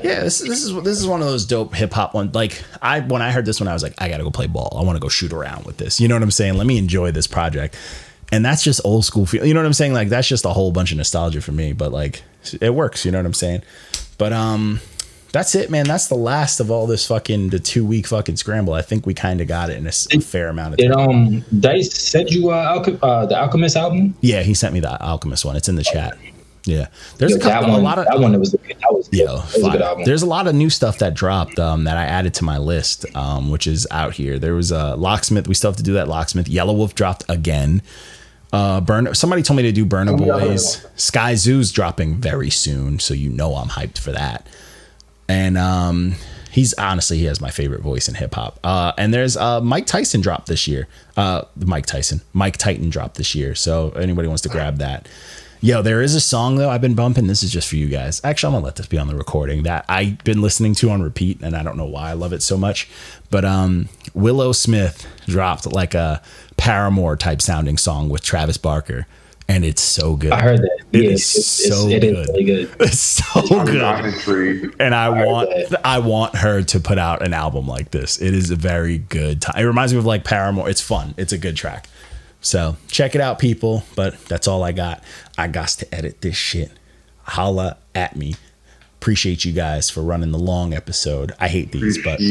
Yeah, this is one of those dope hip hop ones. Like, when I heard this one, I was like, I gotta go play ball. I want to go shoot around with this. You know what I'm saying? Let me enjoy this project. And that's just old school feel. You know what I'm saying? Like, that's just a whole bunch of nostalgia for me. But like, it works. You know what I'm saying? But that's it, man. That's the last of all this the 2-week fucking scramble. I think we kind of got it in a fair amount of time. Did Dice send you the Alchemist album? Yeah, he sent me the Alchemist one. It's in the chat. Yeah, there's a lot of that one. That was good. That was a good album. There's a lot of new stuff that dropped that I added to my list, which is out here. There was a Locksmith. We still have to do that Locksmith. Yellow Wolf dropped again. Somebody told me to do Burna Boys. Sky Zoo's dropping very soon, so you know I'm hyped for that. And he has my favorite voice in hip hop. And there's Mike Tyson dropped this year. Mike Titan dropped this year. So anybody wants to grab that. Yo, there is a song though I've been bumping. This is just for you guys. Actually, I'm gonna let this be on the recording that I've been listening to on repeat, and I don't know why I love it so much. But Willow Smith dropped like a Paramore type sounding song with Travis Barker, and it's so good. I heard that. It is really good. It's so good. And I want her to put out an album like this. It is a very good time. It reminds me of like Paramore. It's fun. It's a good track. So check it out, people. But that's all I got. I got to edit this shit. Holla at me. Appreciate you guys for running the long episode. I hate these, but